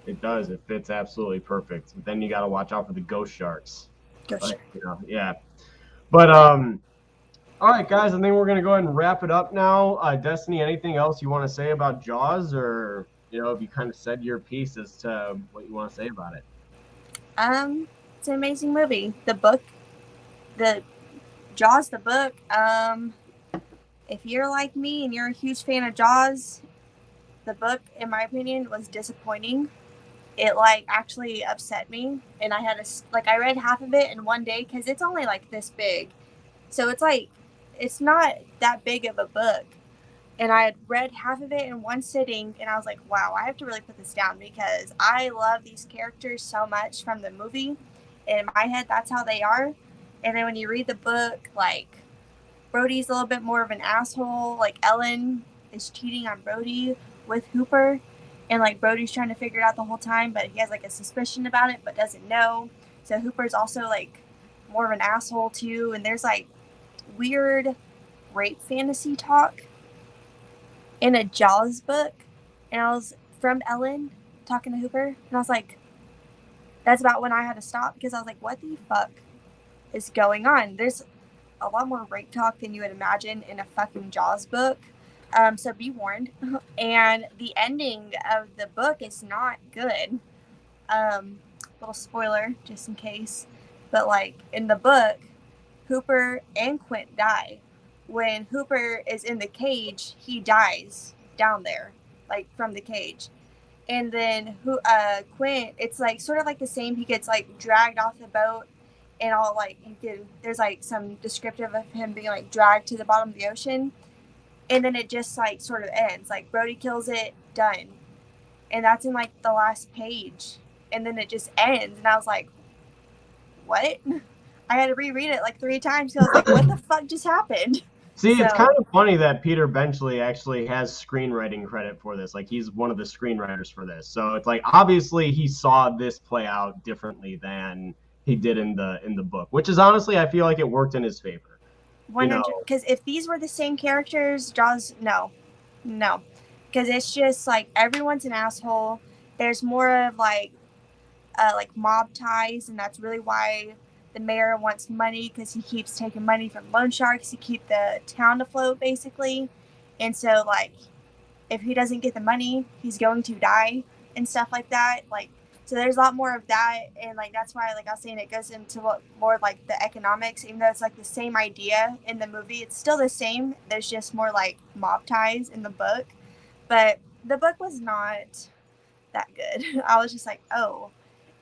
It does. It fits absolutely perfect. But then you got to watch out for the ghost sharks. Ghost sharks. You know, yeah. But all right, guys. I think we're gonna go ahead and wrap it up now. Destiny, anything else you want to say about Jaws, or have you kind of said your piece as to what you want to say about it? It's an amazing movie. The book, the Jaws, the book. If you're like me and you're a huge fan of Jaws, the book, in my opinion, was disappointing. It like actually upset me, and I had I read half of it in one day because it's only like this big, so it's like it's not that big of a book, and I had read half of it in one sitting, and I was like, wow, I have to really put this down because I love these characters so much from the movie. In my head, that's how they are, and then when you read the book, like Brody's a little bit more of an asshole. Like Ellen is cheating on Brody with Hooper, and like Brody's trying to figure it out the whole time, but he has like a suspicion about it but doesn't know. So Hooper's also like more of an asshole too, and there's like weird rape fantasy talk in a Jaws book, and I was from Ellen talking to Hooper, and I was like, that's about when I had to stop, because I was like, what the fuck is going on? There's a lot more rape talk than you would imagine in a fucking Jaws book. So be warned. And the ending of the book is not good. Little spoiler, just in case. But like in the book, Hooper and Quint die. When Hooper is in the cage, he dies down there, like from the cage. And then Quint, it's like sort of like the same. He gets like dragged off the boat, and all like there's like some descriptive of him being like dragged to the bottom of the ocean. And then it just like sort of ends. Like Brody kills it, done. And that's in like the last page. And then it just ends. And I was like, what? I had to reread it like 3 times because I was like, what the fuck just happened? See, it's So- kind of funny that Peter Benchley actually has screenwriting credit for this. Like, he's one of the screenwriters for this. So it's like, obviously he saw this play out differently than he did in the book, which is honestly, I feel like it worked in his favor. 100. Because if these were the same characters, Jaws, no. Because it's just like everyone's an asshole. There's more of like mob ties, and that's really why the mayor wants money, because he keeps taking money from loan sharks to keep the town afloat, basically. And so, like, if he doesn't get the money, he's going to die and stuff like that. Like, so there's a lot more of that, and like that's why, like I was saying, it goes into more like the economics. Even though it's like the same idea in the movie, it's still the same. There's just more like mob ties in the book, but the book was not that good. I was just like, oh.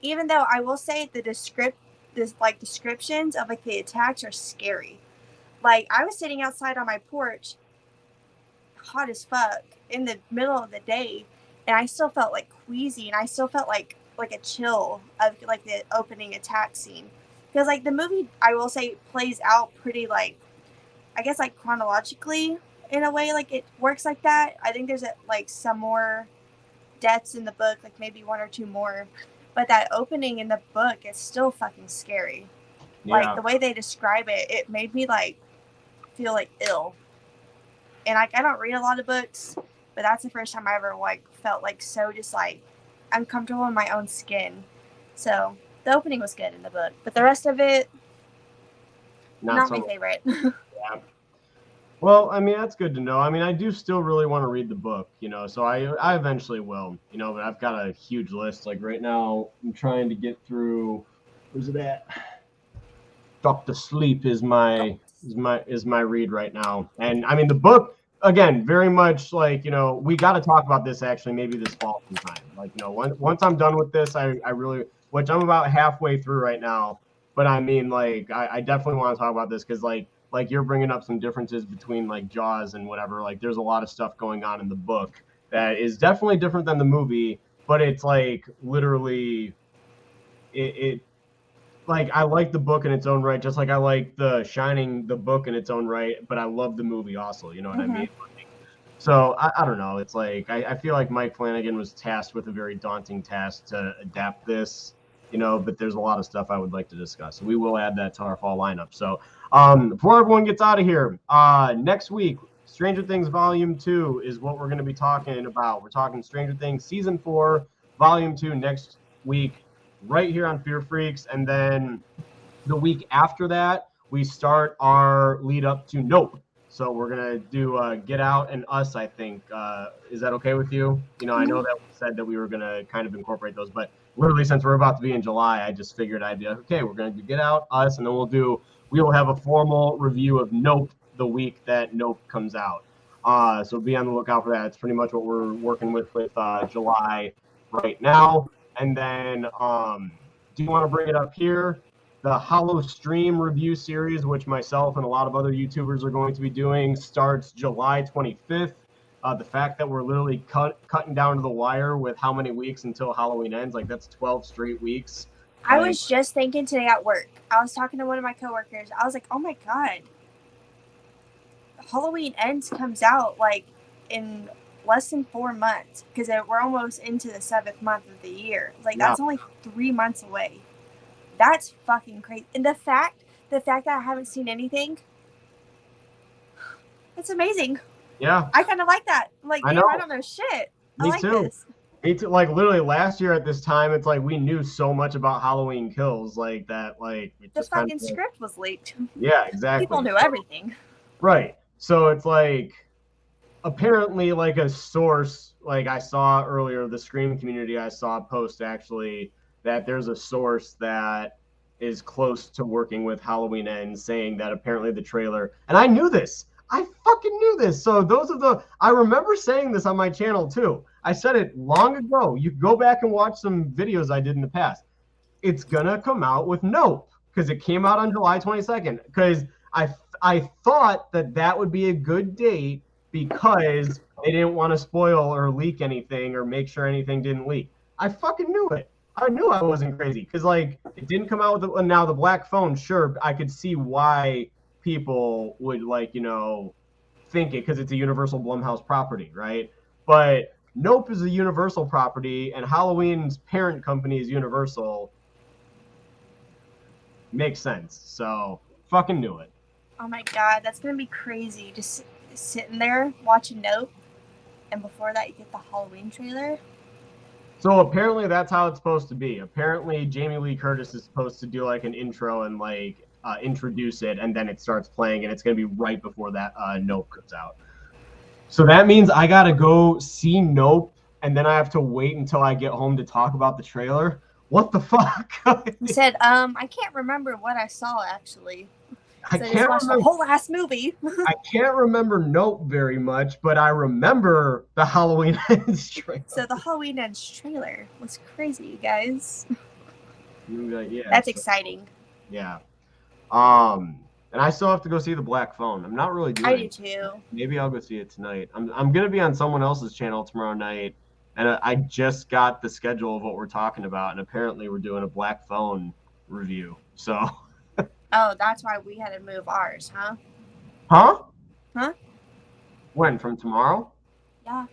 Even though I will say the descriptions of like the attacks are scary. Like, I was sitting outside on my porch, hot as fuck, in the middle of the day, and I still felt like queasy, and I still felt like a chill of like the opening attack scene, because like the movie, I will say, plays out pretty, like, I guess, like chronologically in a way. Like, it works like that. I think there's like some more deaths in the book, like maybe 1 or 2 more. But that opening in the book is still fucking scary. Yeah. Like, the way they describe it, it made me, like, feel, like, ill. And, like, I don't read a lot of books, but that's the first time I ever, like, felt, like, so just, like, uncomfortable in my own skin. So, the opening was good in the book. But the rest of it, not my favorite. Yeah. Well, I mean, that's good to know. I mean, I do still really want to read the book, you know, so I eventually will, you know, but I've got a huge list. Like, right now, I'm trying to get through, where's it at? Dr. Sleep is my read right now. And I mean, the book, again, very much like, you know, we got to talk about this actually maybe this fall sometime. Like, you know, once I'm done with this, I really, which I'm about halfway through right now, but I mean, like, I definitely want to talk about this because, like you're bringing up some differences between like Jaws and whatever. Like, there's a lot of stuff going on in the book that is definitely different than the movie, but it's like literally it like, I like the book in its own right, just like I like The Shining, the book in its own right, but I love the movie also, you know what I mean? So I don't know. It's like I feel like Mike Flanagan was tasked with a very daunting task to adapt this, you know, but there's a lot of stuff I would like to discuss. So we will add that to our fall lineup. So before everyone gets out of here, next week, Stranger Things Volume 2 is what we're going to be talking about. We're talking Stranger Things Season 4, Volume 2 next week, right here on Fear Freaks. And then the week after that, we start our lead up to Nope. So we're going to do Get Out and Us, I think. Is that okay with you? You know, I know that we said that we were going to kind of incorporate those, but literally since we're about to be in July, I just figured I'd be like, okay, we're going to do Get Out, Us, and then we will have a formal review of Nope the week that Nope comes out. So be on the lookout for that. It's pretty much what we're working with July right now. And then do you want to bring it up here? The Hollow Stream review series, which myself and a lot of other YouTubers are going to be doing, starts July 25th. The fact that we're literally cutting down to the wire with how many weeks until Halloween ends, like that's 12 straight weeks. I was just thinking today at work. I was talking to one of my coworkers. I was like, oh my God. Halloween Ends comes out like in less than 4 months, because we're almost into the 7th month of the year. Like, that's only 3 months away. That's fucking crazy. And the fact that I haven't seen anything, it's amazing. Yeah. I kind of like that. I'm like, damn, I don't know shit. Me I like too. this. Me too. Like, literally last year at this time, it's like we knew so much about Halloween Kills, like that, like the fucking script was leaked. Yeah, exactly. People knew everything. Right. So it's like, apparently, like a source, like I saw earlier, the Scream community, I saw a post actually that there's a source that is close to working with Halloween Ends saying that apparently the trailer, and I knew this. I fucking knew this. So I remember saying this on my channel too. I said it long ago. You go back and watch some videos I did in the past. It's gonna come out with Nope, because it came out on July 22nd. Because I thought that would be a good date because they didn't want to spoil or leak anything or make sure anything didn't leak. I fucking knew it. I knew I wasn't crazy because like it didn't come out with now the black phone. Sure, I could see why people would like think it because it's a Universal Blumhouse property, right? But Nope is a Universal property, and Halloween's parent company is Universal. Makes sense. So fucking knew it. Oh my god, that's gonna be crazy. Just sitting there watching Nope, and before that you get the Halloween trailer. So apparently that's how it's supposed to be. Apparently Jamie Lee Curtis is supposed to do like an intro and like introduce it, and then it starts playing, and it's gonna be right before that Nope comes out. So that means I gotta go see Nope, and then I have to wait until I get home to talk about the trailer. What the fuck? He said, I can't remember what I saw actually. I So I can't just watched remember. the whole last movie. I can't remember Nope very much, but I remember the Halloween Ends trailer. So the Halloween Ends trailer was crazy, you guys. You'd be like, yeah, That's so- exciting. Yeah. And I still have to go see the Black Phone. I'm not really doing I do it. too. Maybe I'll go see it tonight. I'm gonna be on someone else's channel tomorrow night, and I just got the schedule of what we're talking about, and apparently we're doing a Black Phone review. So. Oh, that's why we had to move ours, huh? Huh? Huh? When? From tomorrow? Yeah.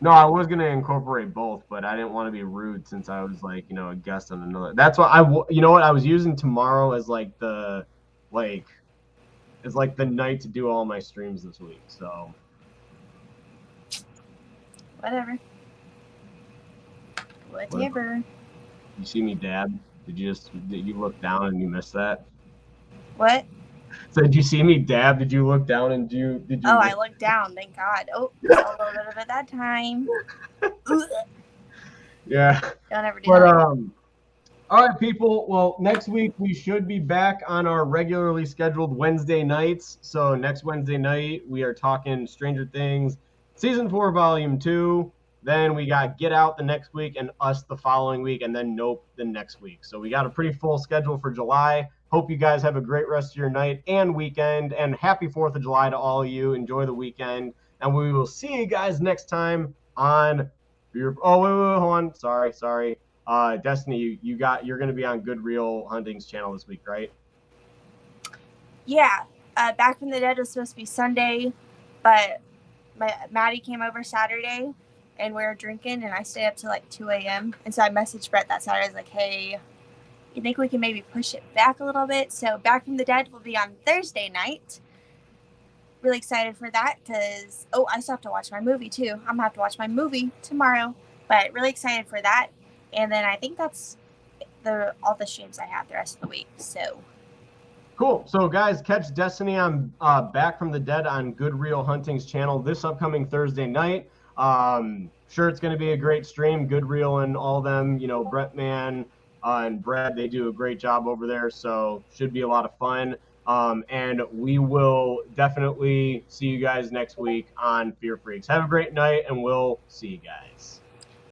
No, I was gonna incorporate both, but I didn't want to be rude since I was like, a guest on another. That's why you know what? I was using tomorrow as like the night to do all my streams this week. So. Whatever. You see me dab? Did you look down and you missed that? What? So did you see me dab? Did you look down and did you? Oh, I looked down. Thank God. Oh, a little bit of it that time. Yeah. Don't ever do But that. all right, people. Well, next week we should be back on our regularly scheduled Wednesday nights. So next Wednesday night we are talking Stranger Things season 4, volume 2. Then we got Get Out the next week and Us the following week, and then Nope the next week. So we got a pretty full schedule for July. Hope you guys have a great rest of your night and weekend, and happy 4th of July to all of you. Enjoy the weekend, and we will see you guys next time on your. Oh wait, hold on. Sorry. Destiny, you're going to be on Good Real Hunting's channel this week, right? Yeah. Back from the Dead was supposed to be Sunday, but Maddie came over Saturday. And we were drinking, and I stayed up till like 2 a.m. And so I messaged Brett that Saturday. I was like, hey, you think we can maybe push it back a little bit? So Back from the Dead will be on Thursday night. Really excited for that because, I still have to watch my movie too. I'm going to have to watch my movie tomorrow. But really excited for that. And then I think that's all the streams I have the rest of the week. So cool. So guys, catch Destiny on Back from the Dead on Good Real Hunting's channel this upcoming Thursday night. Sure, it's going to be a great stream. Good Real and all them, Brett Man and Brad, they do a great job over there. So should be a lot of fun. And we will definitely see you guys next week on Fear Freaks. Have a great night, and we'll see you guys.